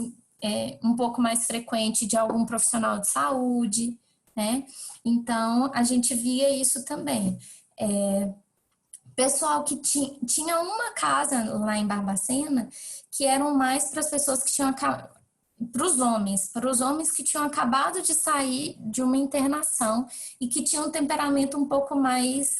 um pouco mais frequente de algum profissional de saúde, né? Então, a gente via isso também. Pessoal que tinha uma casa lá em Barbacena que eram mais para as pessoas que tinham para os homens que tinham acabado de sair de uma internação e que tinham um temperamento um pouco mais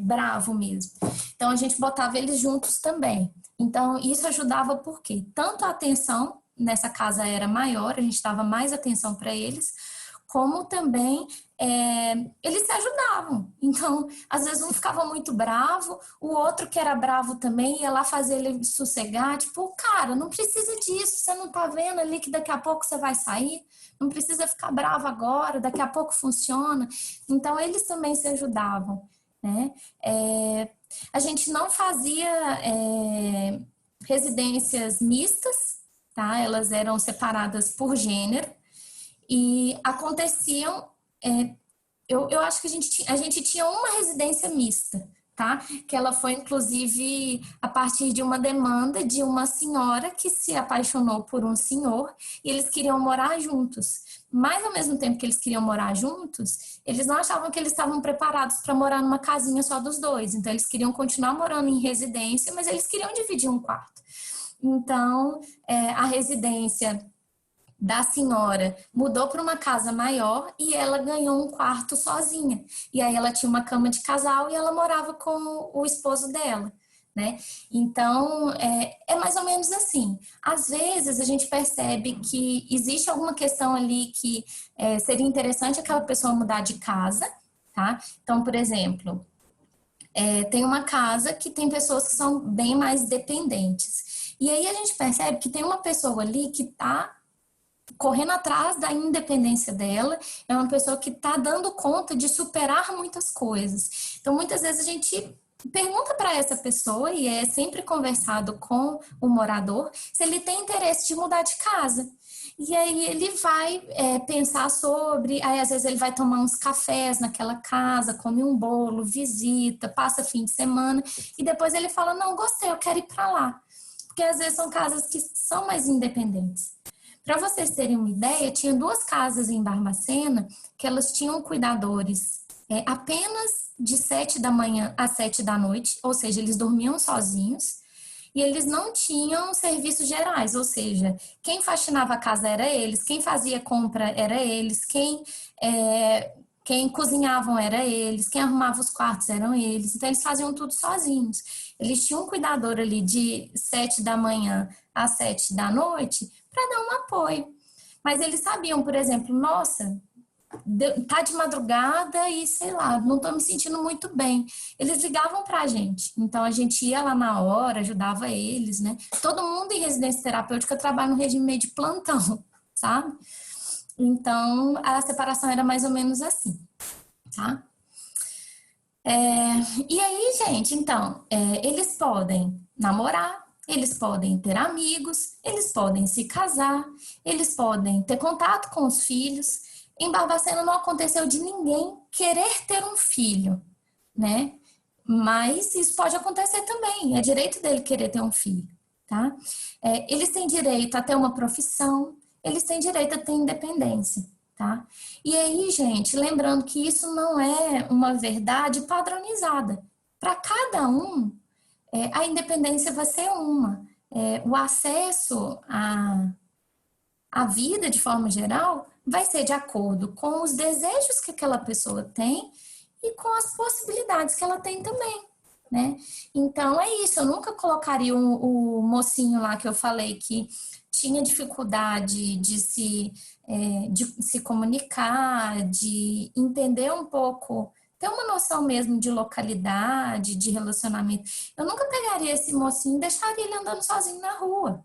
bravo mesmo. Então a gente botava eles juntos também. Então isso ajudava porque tanto a atenção nessa casa era maior, a gente dava mais atenção para eles, como também eles se ajudavam. Então, às vezes um ficava muito bravo, o outro que era bravo também ia lá fazer ele sossegar, tipo, cara, não precisa disso, você não tá vendo ali que daqui a pouco você vai sair? Não precisa ficar bravo agora, daqui a pouco funciona. Então, eles também se ajudavam, né? A gente não fazia residências mistas, tá? Elas eram separadas por gênero, e aconteciam, eu acho que a gente tinha uma residência mista, tá? Que ela foi, inclusive, a partir de uma demanda de uma senhora que se apaixonou por um senhor e eles queriam morar juntos. Mas, ao mesmo tempo que eles queriam morar juntos, eles não achavam que eles estavam preparados para morar numa casinha só dos dois. Então, eles queriam continuar morando em residência, mas eles queriam dividir um quarto. Então, a residência da senhora mudou para uma casa maior e ela ganhou um quarto sozinha. E aí ela tinha uma cama de casal e ela morava com o esposo dela, né? Então, é mais ou menos assim. Às vezes a gente percebe que existe alguma questão ali que seria interessante aquela pessoa mudar de casa, tá? Então, por exemplo, tem uma casa que tem pessoas que são bem mais dependentes. E aí a gente percebe que tem uma pessoa ali que está correndo atrás da independência dela, é uma pessoa que está dando conta de superar muitas coisas. Então, muitas vezes a gente pergunta para essa pessoa, e é sempre conversado com o morador, se ele tem interesse de mudar de casa. E aí ele vai pensar sobre, aí às vezes ele vai tomar uns cafés naquela casa, come um bolo, visita, passa fim de semana, e depois ele fala, não, gostei, eu quero ir para lá. Porque às vezes são casas que são mais independentes. Para vocês terem uma ideia, tinha 2 casas em Barbacena que elas tinham cuidadores apenas de 7 da manhã às 7 da noite, ou seja, eles dormiam sozinhos, e eles não tinham serviços gerais, ou seja, quem faxinava a casa era eles, quem fazia compra era eles, quem cozinhavam era eles, quem arrumava os quartos eram eles, então eles faziam tudo sozinhos. Eles tinham um cuidador ali de 7 da manhã às 7 da noite para dar um apoio. Mas eles sabiam, por exemplo, nossa, tá de madrugada e sei lá, não tô me sentindo muito bem. Eles ligavam pra gente. Então a gente ia lá na hora, ajudava eles, né? Todo mundo em residência terapêutica trabalha no regime meio de plantão, sabe? Então a separação era mais ou menos assim, tá? E aí, gente, então, eles podem namorar, eles podem ter amigos, eles podem se casar, eles podem ter contato com os filhos. Em Barbacena não aconteceu de ninguém querer ter um filho, né? Mas isso pode acontecer também, é direito dele querer ter um filho, tá? Eles têm direito a ter uma profissão, eles têm direito a ter independência, tá? E aí, gente, lembrando que isso não é uma verdade padronizada. Para cada um, a independência vai ser uma. O acesso à vida, de forma geral, vai ser de acordo com os desejos que aquela pessoa tem e com as possibilidades que ela tem também, né? Então, é isso. Eu nunca colocaria o mocinho lá que eu falei que tinha dificuldade de se comunicar, de entender um pouco, ter uma noção mesmo de localidade, de relacionamento. Eu nunca pegaria esse mocinho e deixaria ele andando sozinho na rua.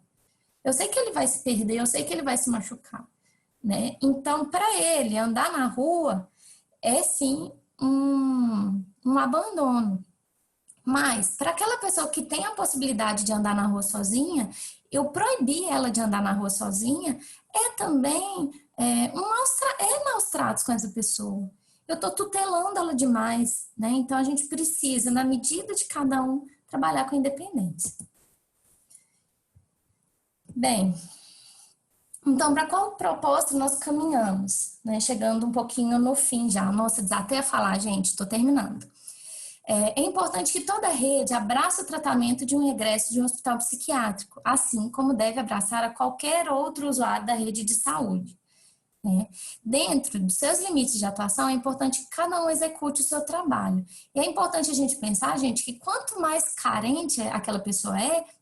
Eu sei que ele vai se perder, eu sei que ele vai se machucar, né? Então, para ele andar na rua é sim um abandono. Mas, para aquela pessoa que tem a possibilidade de andar na rua sozinha, eu proibir ela de andar na rua sozinha é também maus tratos com essa pessoa. Eu estou tutelando ela demais, né? Então, a gente precisa, na medida de cada um, trabalhar com a independência. Bem, então, para qual propósito nós caminhamos? Né? Chegando um pouquinho no fim já. Nossa, desatei a falar, gente, estou terminando. É importante que toda rede abrace o tratamento de um regresso de um hospital psiquiátrico, assim como deve abraçar a qualquer outro usuário da rede de saúde. Né? Dentro dos seus limites de atuação, é importante que cada um execute o seu trabalho. E é importante a gente pensar, gente, que quanto mais carente aquela pessoa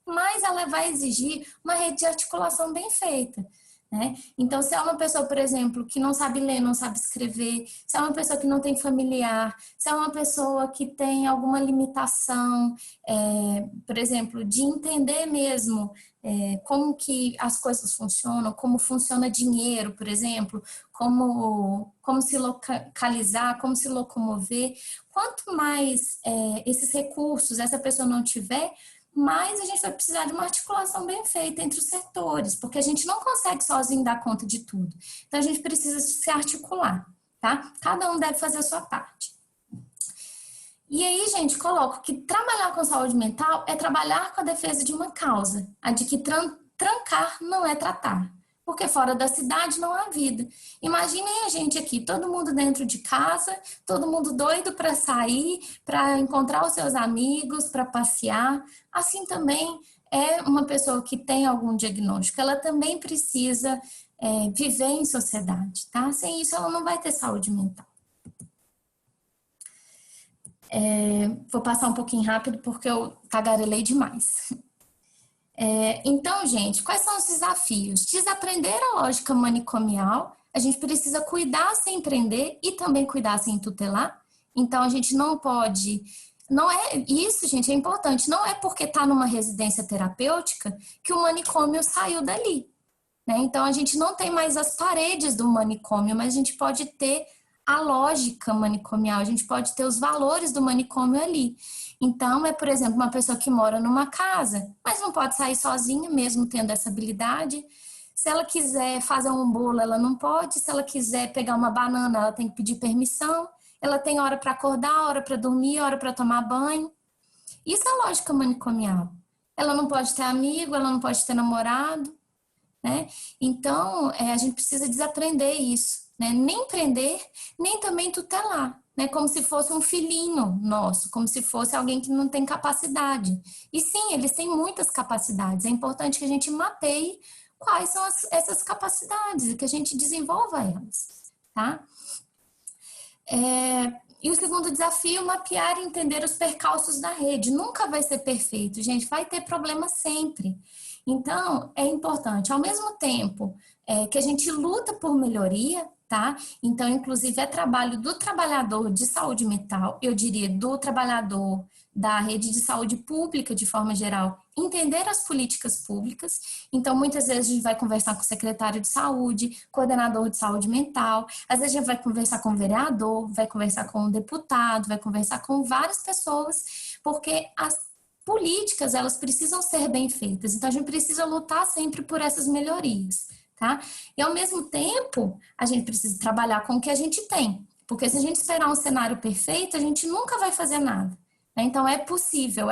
mais ela vai exigir uma rede de articulação bem feita. Né? Então, se é uma pessoa, por exemplo, que não sabe ler, não sabe escrever, se é uma pessoa que não tem familiar, se é uma pessoa que tem alguma limitação, por exemplo, de entender mesmo como que as coisas funcionam, como funciona dinheiro, por exemplo, como se localizar, como se locomover. Quanto mais esses recursos essa pessoa não tiver, mas a gente vai precisar de uma articulação bem feita entre os setores, porque a gente não consegue sozinho dar conta de tudo. Então, a gente precisa se articular, tá? Cada um deve fazer a sua parte. E aí, gente, coloco que trabalhar com saúde mental é trabalhar com a defesa de uma causa, a de que trancar não é tratar. Porque fora da cidade não há vida. Imaginem a gente aqui, todo mundo dentro de casa, todo mundo doido para sair, para encontrar os seus amigos, para passear. Assim também é uma pessoa que tem algum diagnóstico, ela também precisa viver em sociedade, tá? Sem isso, ela não vai ter saúde mental. Vou passar um pouquinho rápido porque eu tagarelei demais. Então, gente, quais são os desafios? Desaprender a lógica manicomial, a gente precisa cuidar sem prender e também cuidar sem tutelar. Então, a gente não pode... Não é isso, gente, é importante. Não é porque está numa residência terapêutica que o manicômio saiu dali, né? Então, a gente não tem mais as paredes do manicômio, mas a gente pode ter a lógica manicomial, a gente pode ter os valores do manicômio ali. Então, por exemplo, uma pessoa que mora numa casa, mas não pode sair sozinha, mesmo tendo essa habilidade. Se ela quiser fazer um bolo, ela não pode. Se ela quiser pegar uma banana, ela tem que pedir permissão. Ela tem hora para acordar, hora para dormir, hora para tomar banho. Isso é lógica manicomial. Ela não pode ter amigo, ela não pode ter namorado, né? Então, a gente precisa desaprender isso, né? Nem prender, nem também tutelar, né? Como se fosse um filhinho nosso, como se fosse alguém que não tem capacidade. E sim, eles têm muitas capacidades. É importante que a gente mapeie quais são essas capacidades e que a gente desenvolva elas, tá? E o segundo desafio, mapear e entender os percalços da rede. Nunca vai ser perfeito, gente, vai ter problema sempre. Então, é importante, ao mesmo tempo que a gente luta por melhoria, tá? Então, inclusive, é trabalho do trabalhador de saúde mental, eu diria do trabalhador da rede de saúde pública, de forma geral, entender as políticas públicas. Então, muitas vezes a gente vai conversar com o secretário de saúde, coordenador de saúde mental, às vezes a gente vai conversar com o vereador, vai conversar com o deputado, vai conversar com várias pessoas, porque as políticas, elas precisam ser bem feitas. Então, a gente precisa lutar sempre por essas melhorias, tá? E, ao mesmo tempo, a gente precisa trabalhar com o que a gente tem, porque se a gente esperar um cenário perfeito, a gente nunca vai fazer nada. Então, é possível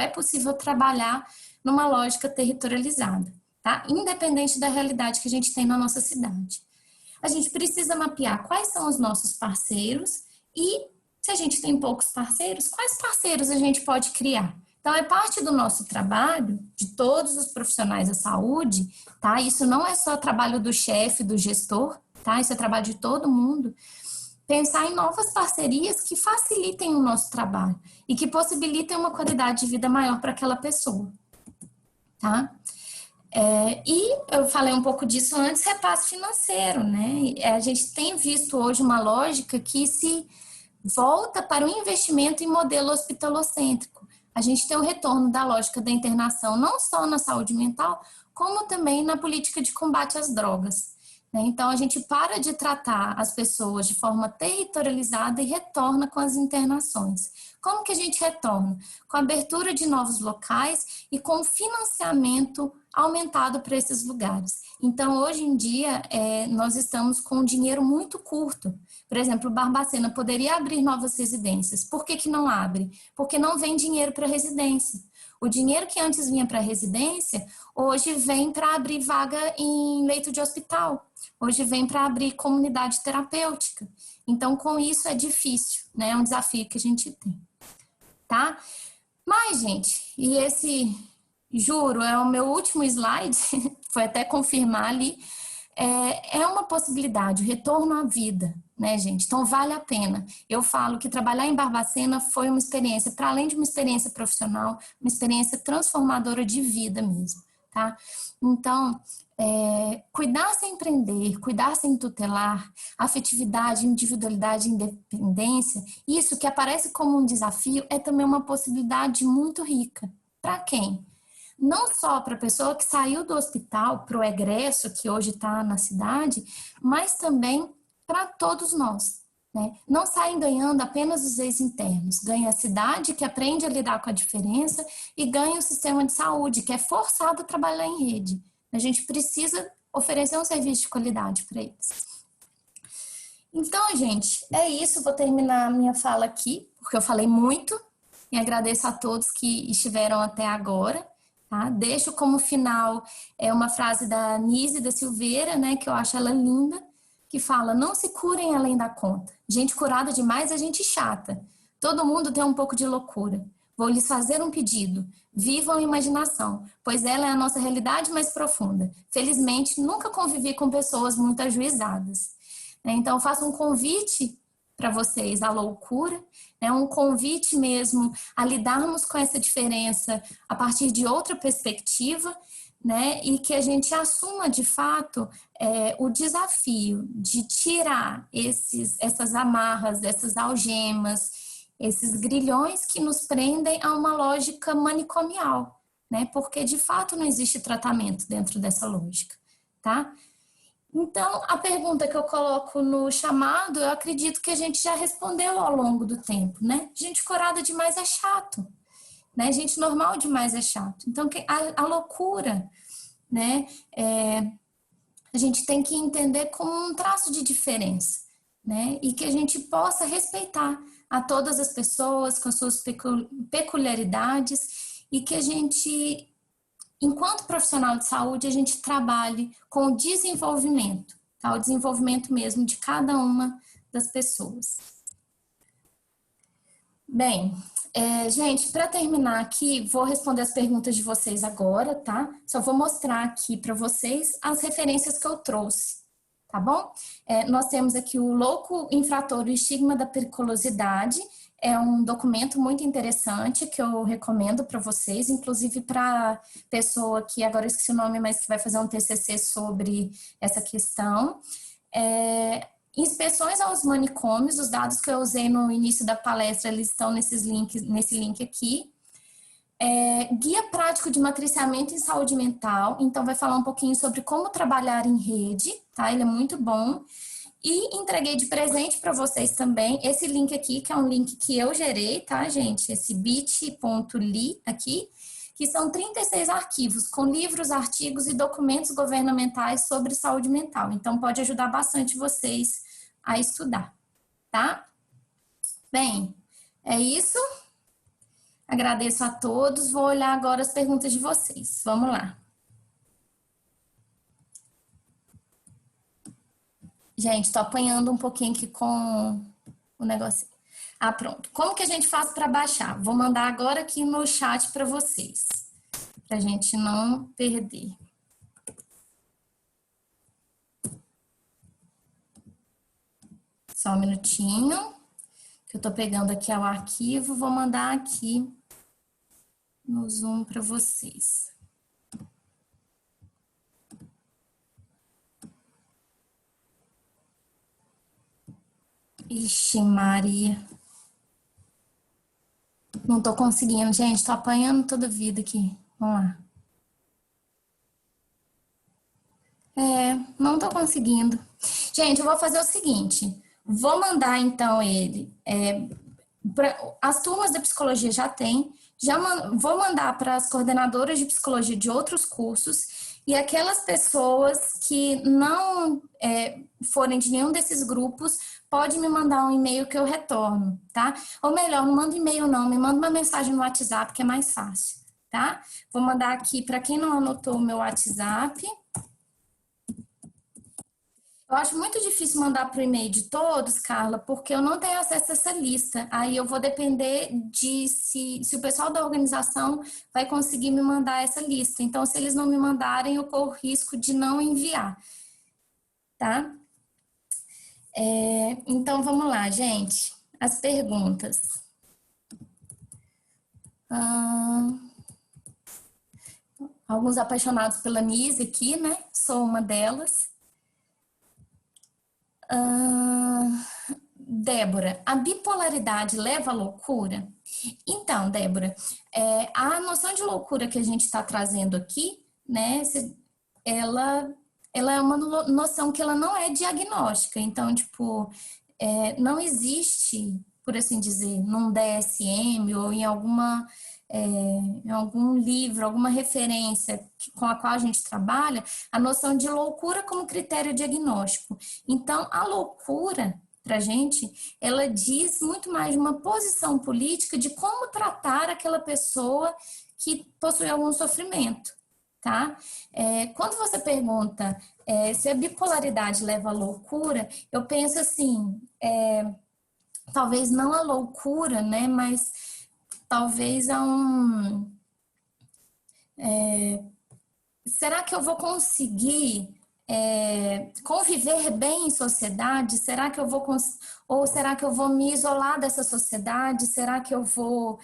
trabalhar numa lógica territorializada, tá? Independente da realidade que a gente tem na nossa cidade. A gente precisa mapear quais são os nossos parceiros e, se a gente tem poucos parceiros, quais parceiros a gente pode criar? Então, é parte do nosso trabalho, de todos os profissionais da saúde, tá? Isso não é só trabalho do chefe, do gestor, tá? Isso é trabalho de todo mundo. Pensar em novas parcerias que facilitem o nosso trabalho e que possibilitem uma qualidade de vida maior para aquela pessoa, tá? E eu falei um pouco disso antes, repasse financeiro, né? A gente tem visto hoje uma lógica que se volta para o investimento em modelo hospitalocêntrico. A gente tem o retorno da lógica da internação, não só na saúde mental, como também na política de combate às drogas. Então, a gente para de tratar as pessoas de forma territorializada e retorna com as internações. Como que a gente retorna? Com a abertura de novos locais e com financiamento aumentado para esses lugares. Então, hoje em dia, nós estamos com um dinheiro muito curto. Por exemplo, Barbacena poderia abrir novas residências. Por que não abre? Porque não vem dinheiro para residência. O dinheiro que antes vinha para residência, hoje vem para abrir vaga em leito de hospital. Hoje vem para abrir comunidade terapêutica. Então, com isso é difícil, né? É um desafio que a gente tem, tá? Mas, gente, e esse, juro, é o meu último slide, foi até confirmar ali, é uma possibilidade, o retorno à vida, né, gente? Então, vale a pena. Eu falo que trabalhar em Barbacena foi uma experiência, para além de uma experiência profissional, uma experiência transformadora de vida mesmo, tá? Então, cuidar sem prender, cuidar sem tutelar, afetividade, individualidade, independência, isso que aparece como um desafio é também uma possibilidade muito rica. Para quem? Não só para a pessoa que saiu do hospital, para o egresso que hoje está na cidade, mas também para todos nós, né? Não saem ganhando apenas os ex-internos, ganha a cidade que aprende a lidar com a diferença e ganha o sistema de saúde que é forçado a trabalhar em rede. A gente precisa oferecer um serviço de qualidade para eles. Então, gente, é isso. Vou terminar a minha fala aqui, porque eu falei muito, e agradeço a todos que estiveram até agora. Tá? Deixo como final uma frase da Nise da Silveira, né, que eu acho ela linda, que fala: não se curem além da conta. Gente curada demais é gente chata. Todo mundo tem um pouco de loucura. Vou lhes fazer um pedido. Vivam a imaginação, pois ela é a nossa realidade mais profunda. Felizmente, nunca convivi com pessoas muito ajuizadas. Então, faço um convite para vocês à loucura, um convite mesmo a lidarmos com essa diferença a partir de outra perspectiva, e que a gente assuma de fato o desafio de tirar essas amarras, essas algemas, esses grilhões que nos prendem a uma lógica manicomial, porque de fato não existe tratamento dentro dessa lógica, tá? Então, a pergunta que eu coloco no chamado, eu acredito que a gente já respondeu ao longo do tempo, Gente curada demais é chato, Gente normal demais é chato. Então, a loucura, a gente tem que entender como um traço de diferença, E que a gente possa respeitar a todas as pessoas com as suas peculiaridades e que a gente, enquanto profissional de saúde, a gente trabalhe com o desenvolvimento, tá? O desenvolvimento mesmo de cada uma das pessoas. Bem, gente, para terminar aqui, vou responder as perguntas de vocês agora, tá? Só vou mostrar aqui para vocês as referências que eu trouxe, tá bom? Nós temos aqui o Louco Infrator e o Estigma da Periculosidade. É um documento muito interessante que eu recomendo para vocês, inclusive para pessoa que, agora eu esqueci o nome, mas que vai fazer um TCC sobre essa questão. Inspeções aos manicômios, os dados que eu usei no início da palestra, eles estão nesse link aqui. Guia prático de matriciamento em saúde mental, então vai falar um pouquinho sobre como trabalhar em rede, tá? Ele é muito bom. E entreguei de presente para vocês também esse link aqui, que é um link que eu gerei, tá, gente? Esse bit.ly aqui, que são 36 arquivos com livros, artigos e documentos governamentais sobre saúde mental. Então, pode ajudar bastante vocês a estudar, tá? Bem, é isso. Agradeço a todos. Vou olhar agora as perguntas de vocês. Vamos lá. Gente, tô apanhando um pouquinho aqui com o negocinho. Pronto. Como que a gente faz para baixar? Vou mandar agora aqui no chat para vocês, pra gente não perder. Só um minutinho, que eu tô pegando aqui o arquivo, vou mandar aqui no Zoom para vocês. Ixi, Maria. Não tô conseguindo, gente. Tô apanhando toda a vida aqui. Vamos lá. Não tô conseguindo. Gente, eu vou fazer o seguinte. Vou mandar, então, ele... as turmas da psicologia já tem. Vou mandar para as coordenadoras de psicologia de outros cursos. E aquelas pessoas que não forem de nenhum desses grupos, pode me mandar um e-mail que eu retorno, tá? Ou melhor, não manda e-mail não, me manda uma mensagem no WhatsApp que é mais fácil, tá? Vou mandar aqui, para quem não anotou o meu WhatsApp. Eu acho muito difícil mandar para o e-mail de todos, Carla, porque eu não tenho acesso a essa lista. Aí eu vou depender de se o pessoal da organização vai conseguir me mandar essa lista. Então, se eles não me mandarem, eu corro risco de não enviar, tá? Então, vamos lá, gente. As perguntas. Alguns apaixonados pela Nise aqui, né? Sou uma delas. Débora, a bipolaridade leva à loucura? Então, Débora, a noção de loucura que a gente está trazendo aqui, né, ela é uma noção que ela não é diagnóstica. Então, tipo, não existe, por assim dizer, num DSM ou em algum livro, alguma referência com a qual a gente trabalha, a noção de loucura como critério diagnóstico. Então, a loucura, para a gente, ela diz muito mais de uma posição política de como tratar aquela pessoa que possui algum sofrimento, tá? Quando você pergunta se a bipolaridade leva à loucura, eu penso assim, talvez não a loucura, né, mas talvez a será que eu vou conseguir conviver bem em sociedade? Será que eu vou ou será que eu vou me isolar dessa sociedade? Será que eu vou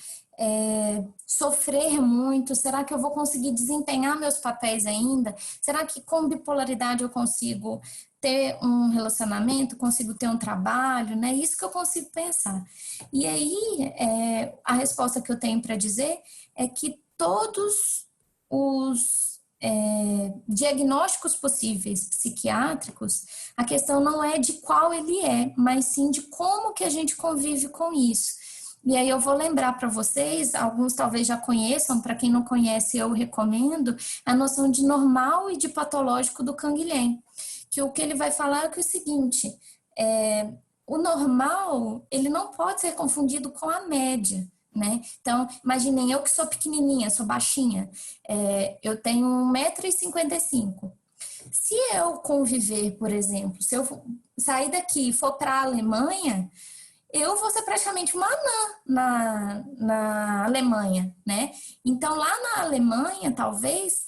sofrer muito? Será que eu vou conseguir desempenhar meus papéis ainda? Será que com bipolaridade eu consigo ter um relacionamento, consigo ter um trabalho, né? Isso que eu consigo pensar. E aí, a resposta que eu tenho para dizer é que todos os diagnósticos possíveis psiquiátricos, a questão não é de qual ele é, mas sim de como que a gente convive com isso. E aí eu vou lembrar para vocês, alguns talvez já conheçam, para quem não conhece eu recomendo, a noção de normal e de patológico do Canguilhem, que o que ele vai falar é que é o seguinte, o normal, ele não pode ser confundido com a média, né? Então, imaginem, eu que sou pequenininha, sou baixinha, eu tenho 1,55 m. Se eu conviver, por exemplo, se eu sair daqui e for para a Alemanha, eu vou ser praticamente uma anã na Alemanha, né? Então, lá na Alemanha, talvez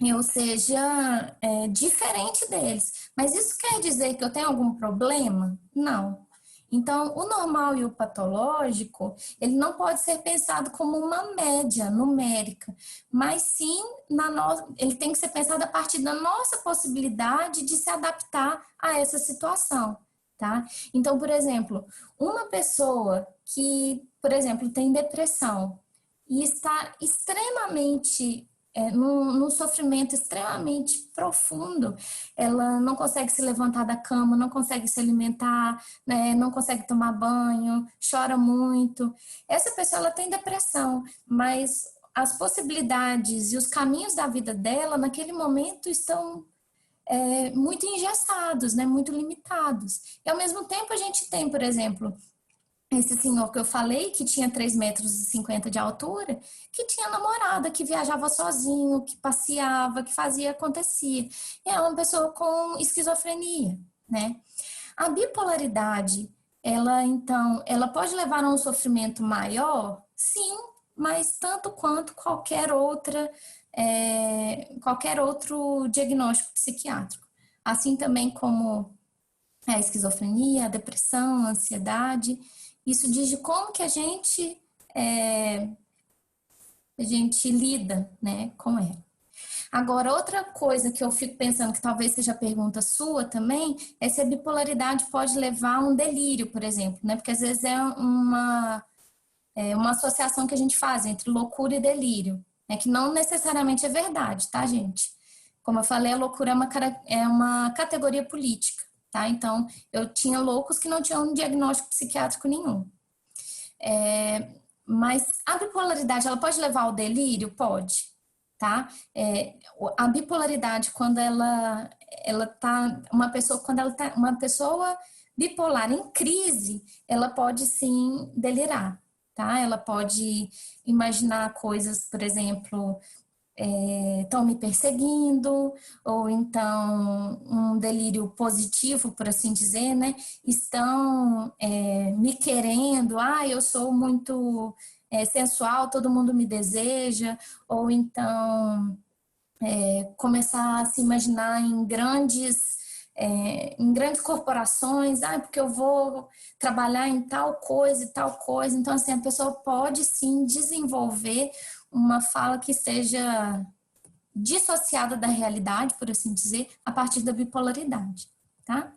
eu seja diferente deles. Mas isso quer dizer que eu tenho algum problema? Não. Então, o normal e o patológico, ele não pode ser pensado como uma média numérica, mas sim, ele tem que ser pensado a partir da nossa possibilidade de se adaptar a essa situação, tá? Então, por exemplo, uma pessoa que, por exemplo, tem depressão e está extremamente num sofrimento extremamente profundo, ela não consegue se levantar da cama, não consegue se alimentar, né, não consegue tomar banho, chora muito. Essa pessoa ela tem depressão, mas as possibilidades e os caminhos da vida dela naquele momento estão muito engessados, né, muito limitados. E ao mesmo tempo a gente tem, por exemplo, esse senhor que eu falei, que tinha 3,50 m de altura, que tinha namorada, que viajava sozinho, que passeava, que fazia, acontecia. E é uma pessoa com esquizofrenia, né? A bipolaridade, então, ela pode levar a um sofrimento maior? Sim, mas tanto quanto qualquer outro diagnóstico psiquiátrico. Assim também como a esquizofrenia, a depressão, a ansiedade. Isso diz de como que a gente lida, né, com ela. Agora, outra coisa que eu fico pensando, que talvez seja pergunta sua também, é se a bipolaridade pode levar a um delírio, por exemplo, né? Porque às vezes é uma associação que a gente faz entre loucura e delírio, né? Que não necessariamente é verdade, tá, gente? Como eu falei, a loucura é uma categoria política, tá? Então, eu tinha loucos que não tinham um diagnóstico psiquiátrico nenhum. Mas a bipolaridade, ela pode levar ao delírio? Pode, tá? A bipolaridade, quando uma pessoa bipolar em crise, ela pode sim delirar, tá? Ela pode imaginar coisas, por exemplo, estão me perseguindo, ou então um delírio positivo, por assim dizer, né? Estão me querendo, eu sou muito sensual, todo mundo me deseja, ou então começar a se imaginar em grandes corporações, porque eu vou trabalhar em tal coisa e tal coisa. Então, assim, a pessoa pode sim desenvolver uma fala que seja dissociada da realidade, por assim dizer, a partir da bipolaridade, tá?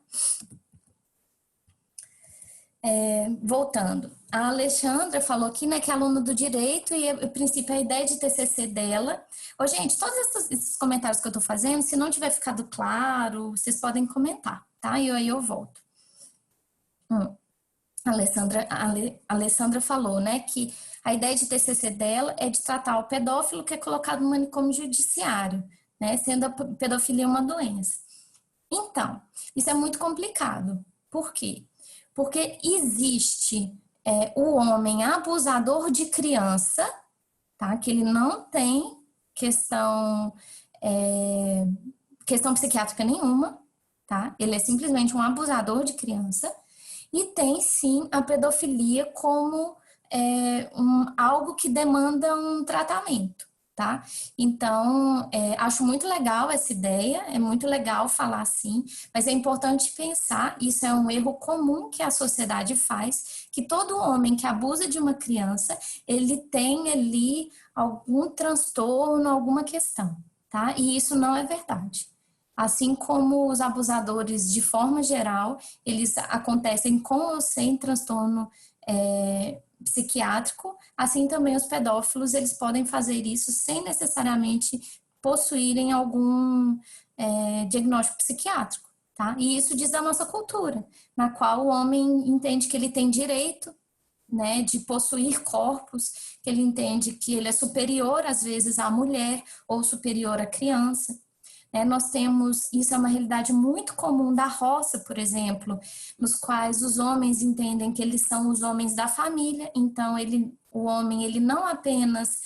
Voltando, a Alexandra falou aqui, né, que é aluna do direito e, a princípio, a ideia de TCC dela... gente, todos esses comentários que eu tô fazendo, se não tiver ficado claro, vocês podem comentar, tá? E aí eu volto. A Alessandra falou, né, que a ideia de TCC dela é de tratar o pedófilo que é colocado no manicômio judiciário, né, sendo a pedofilia uma doença. Então, isso é muito complicado. Por quê? Porque existe o homem abusador de criança, tá, que ele não tem questão psiquiátrica nenhuma, tá? Ele é simplesmente um abusador de criança. E tem, sim, a pedofilia como algo que demanda um tratamento, tá? Então, acho muito legal essa ideia, é muito legal falar assim, mas é importante pensar, isso é um erro comum que a sociedade faz, que todo homem que abusa de uma criança, ele tem ali algum transtorno, alguma questão, tá? E isso não é verdade. Assim como os abusadores, de forma geral, eles acontecem com ou sem transtorno psiquiátrico, assim também os pedófilos, eles podem fazer isso sem necessariamente possuírem algum diagnóstico psiquiátrico, tá? E isso diz da nossa cultura, na qual o homem entende que ele tem direito, né, de possuir corpos, que ele entende que ele é superior, às vezes, à mulher ou superior à criança. Nós temos, isso é uma realidade muito comum da roça, por exemplo, nos quais os homens entendem que eles são os homens da família, então o homem ele não apenas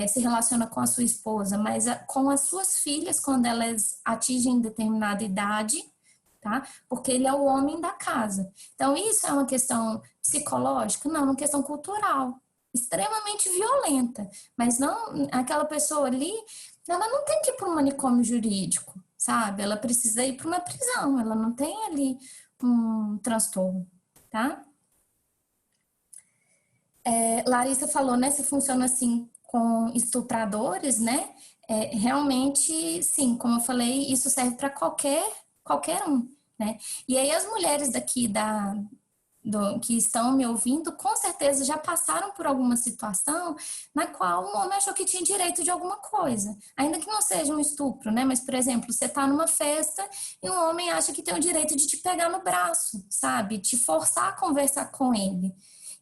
se relaciona com a sua esposa, mas com as suas filhas quando elas atingem determinada idade, tá? Porque ele é o homem da casa. Então, isso é uma questão psicológica? Não, é uma questão cultural, extremamente violenta, mas não aquela pessoa ali, ela não tem que ir para um manicômio jurídico, sabe? Ela precisa ir para uma prisão, ela não tem ali um transtorno, tá? Larissa falou, né, se funciona assim com estupradores, né? Realmente, sim, como eu falei, isso serve para qualquer um, né? E aí as mulheres daqui que estão me ouvindo, com certeza já passaram por alguma situação na qual um homem achou que tinha direito de alguma coisa, ainda que não seja um estupro, né? Mas, por exemplo, você está numa festa e um homem acha que tem o direito de te pegar no braço, sabe? Te forçar a conversar com ele.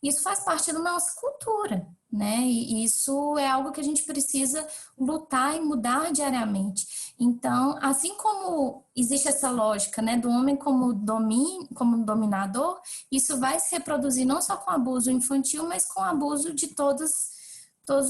Isso faz parte da nossa cultura, né? E isso é algo que a gente precisa lutar e mudar diariamente. Então, assim como existe essa lógica, né, do homem como dominador, isso vai se reproduzir não só com abuso infantil, mas com abuso de todos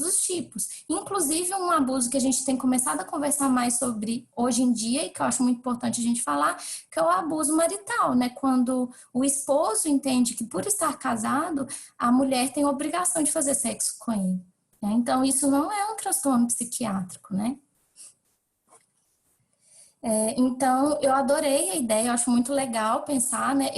os tipos. Inclusive, um abuso que a gente tem começado a conversar mais sobre hoje em dia, e que eu acho muito importante a gente falar, que é o abuso marital, né? Quando o esposo entende que, por estar casado, a mulher tem a obrigação de fazer sexo com ele. Né? Então, isso não é um transtorno psiquiátrico, né? Então, eu adorei a ideia, eu acho muito legal pensar, né?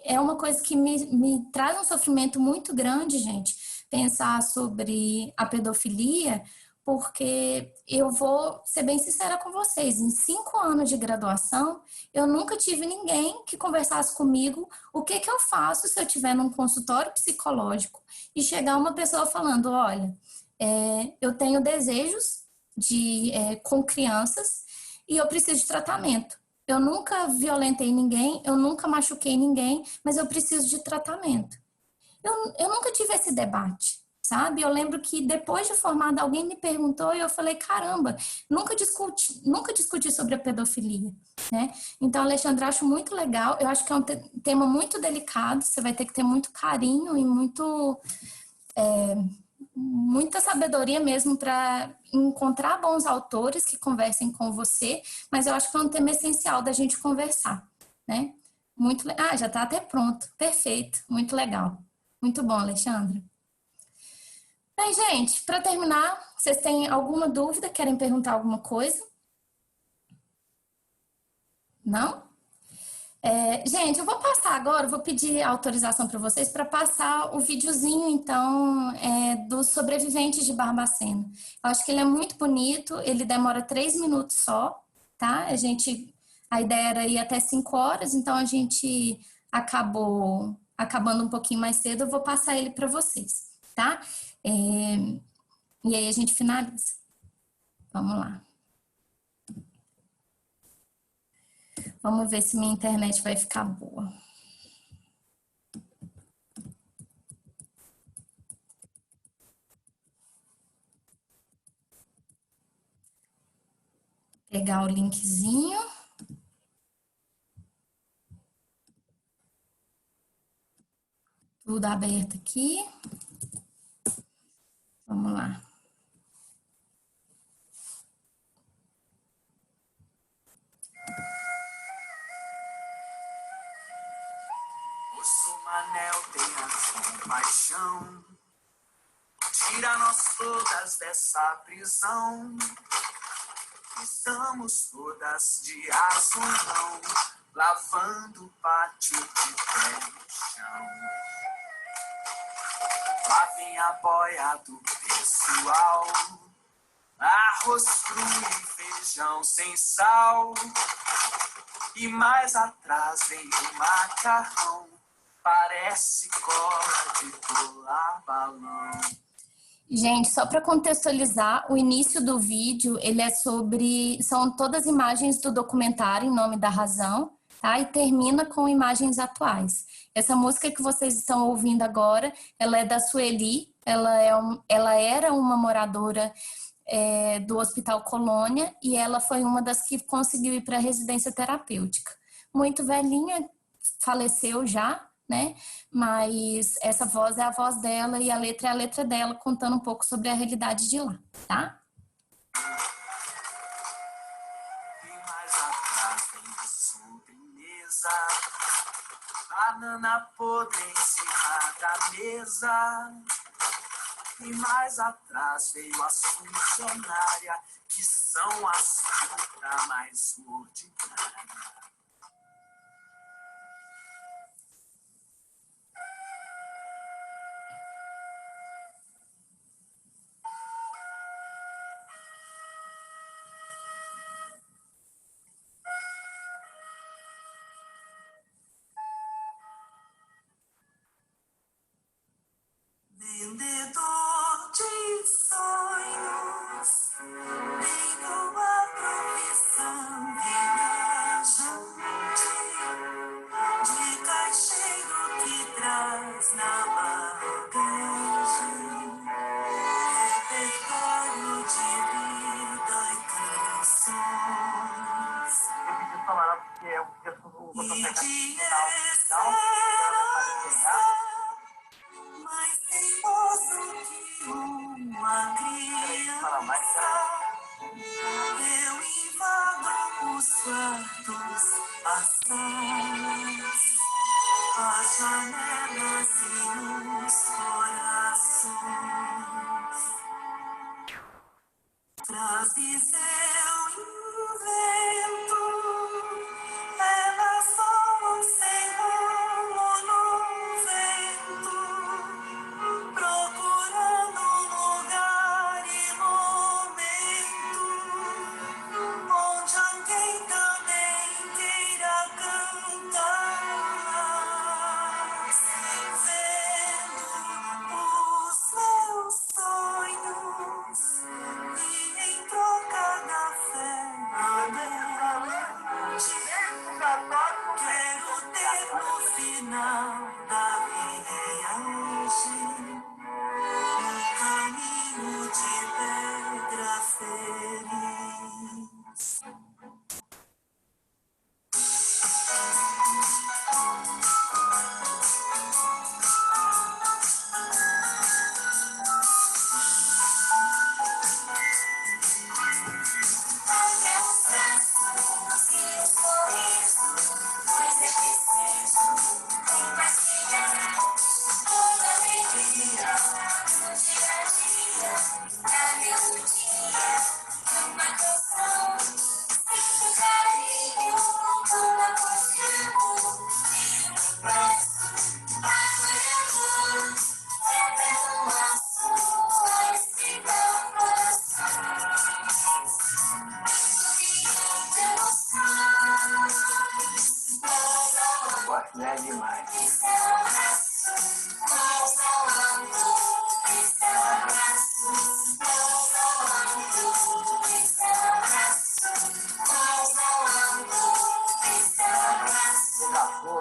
É uma coisa que me traz um sofrimento muito grande, gente, pensar sobre a pedofilia, porque eu vou ser bem sincera com vocês, em 5 anos de graduação, eu nunca tive ninguém que conversasse comigo o que que eu faço se eu estiver num consultório psicológico e chegar uma pessoa falando, olha, eu tenho desejos com crianças, e eu preciso de tratamento. Eu nunca violentei ninguém, eu nunca machuquei ninguém, mas eu preciso de tratamento. Eu nunca tive esse debate, sabe? Eu lembro que depois de formada alguém me perguntou e eu falei, caramba, nunca discuti sobre a pedofilia, né? Então, Alexandre, acho muito legal, eu acho que é um tema muito delicado, você vai ter que ter muito carinho e muita sabedoria mesmo para encontrar bons autores que conversem com você, mas eu acho que é um tema essencial da gente conversar, né? Já está até pronto, perfeito, muito legal. Muito bom, Alexandre. Bem, gente, para terminar, vocês têm alguma dúvida? Querem perguntar alguma coisa? Não? Gente, eu vou passar agora, vou pedir autorização para vocês para passar o videozinho, então, dos sobreviventes de Barbacena. Eu acho que ele é muito bonito, ele demora 3 minutos só, tá? A ideia era ir até 5 horas, então a gente acabou acabando um pouquinho mais cedo, eu vou passar ele para vocês, tá? É, e aí a gente finaliza. Vamos lá. Vamos ver se minha internet vai ficar boa. Pegar o linkzinho. Tudo aberto aqui. Vamos lá. O Sumanel tem a compaixão tira-nos todas dessa prisão. Estamos todas de azulão, lavando o pátio de pé no chão. Lá vem a boia do pessoal, arroz cru e feijão sem sal. E mais atrás vem o macarrão, parece cola de colar balão. Gente, só para contextualizar, o início do vídeo, ele é sobre... São todas imagens do documentário Em Nome da Razão, tá? E termina com imagens atuais. Essa música que vocês estão ouvindo agora, ela é da Sueli, ela era uma moradora do Hospital Colônia e ela foi uma das que conseguiu ir para a residência terapêutica. Muito velhinha, faleceu já, né? Mas essa voz é a voz dela e a letra é a letra dela, contando um pouco sobre a realidade de lá, tá? E mais atrás tem sobremesa, banana podre em cima da mesa. E mais atrás veio as funcionárias, que são as putas mais ordinárias. Vendedor de sonhos, tenho a profissão viajante, de caixeiro que traz na bagagem repertório de vida e canções. Eu preciso falar porque eu vou mais teimoso que uma criança, eu invado os quartos, as salas, as janelas e os corações. Frases eu invento, elas voam sem rumo no vento, procurando lugar e momento, onde alguém também queira cantar, vendo os meus sonhos. E em troca da fé quero ter no final da viagem um caminho de pedra feliz. É demais.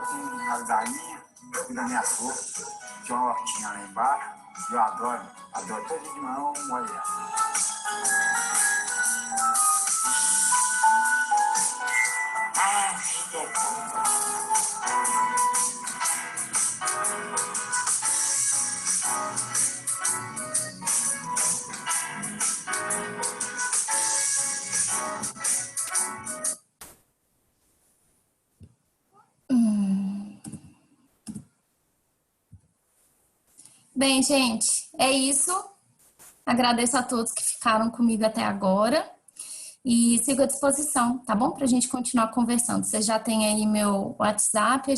Tem as galinhas, da minha flor, tinha uma hortinha lá embaixo, eu adoro todo dia de manhã eu molho ela. Ah, que bom. Bem, gente, é isso. Agradeço a todos que ficaram comigo até agora e sigo à disposição, tá bom? Para a gente continuar conversando. Vocês já têm aí meu WhatsApp,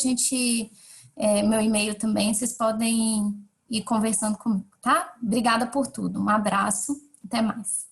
meu e-mail também, vocês podem ir conversando comigo, tá? Obrigada por tudo. Um abraço, até mais.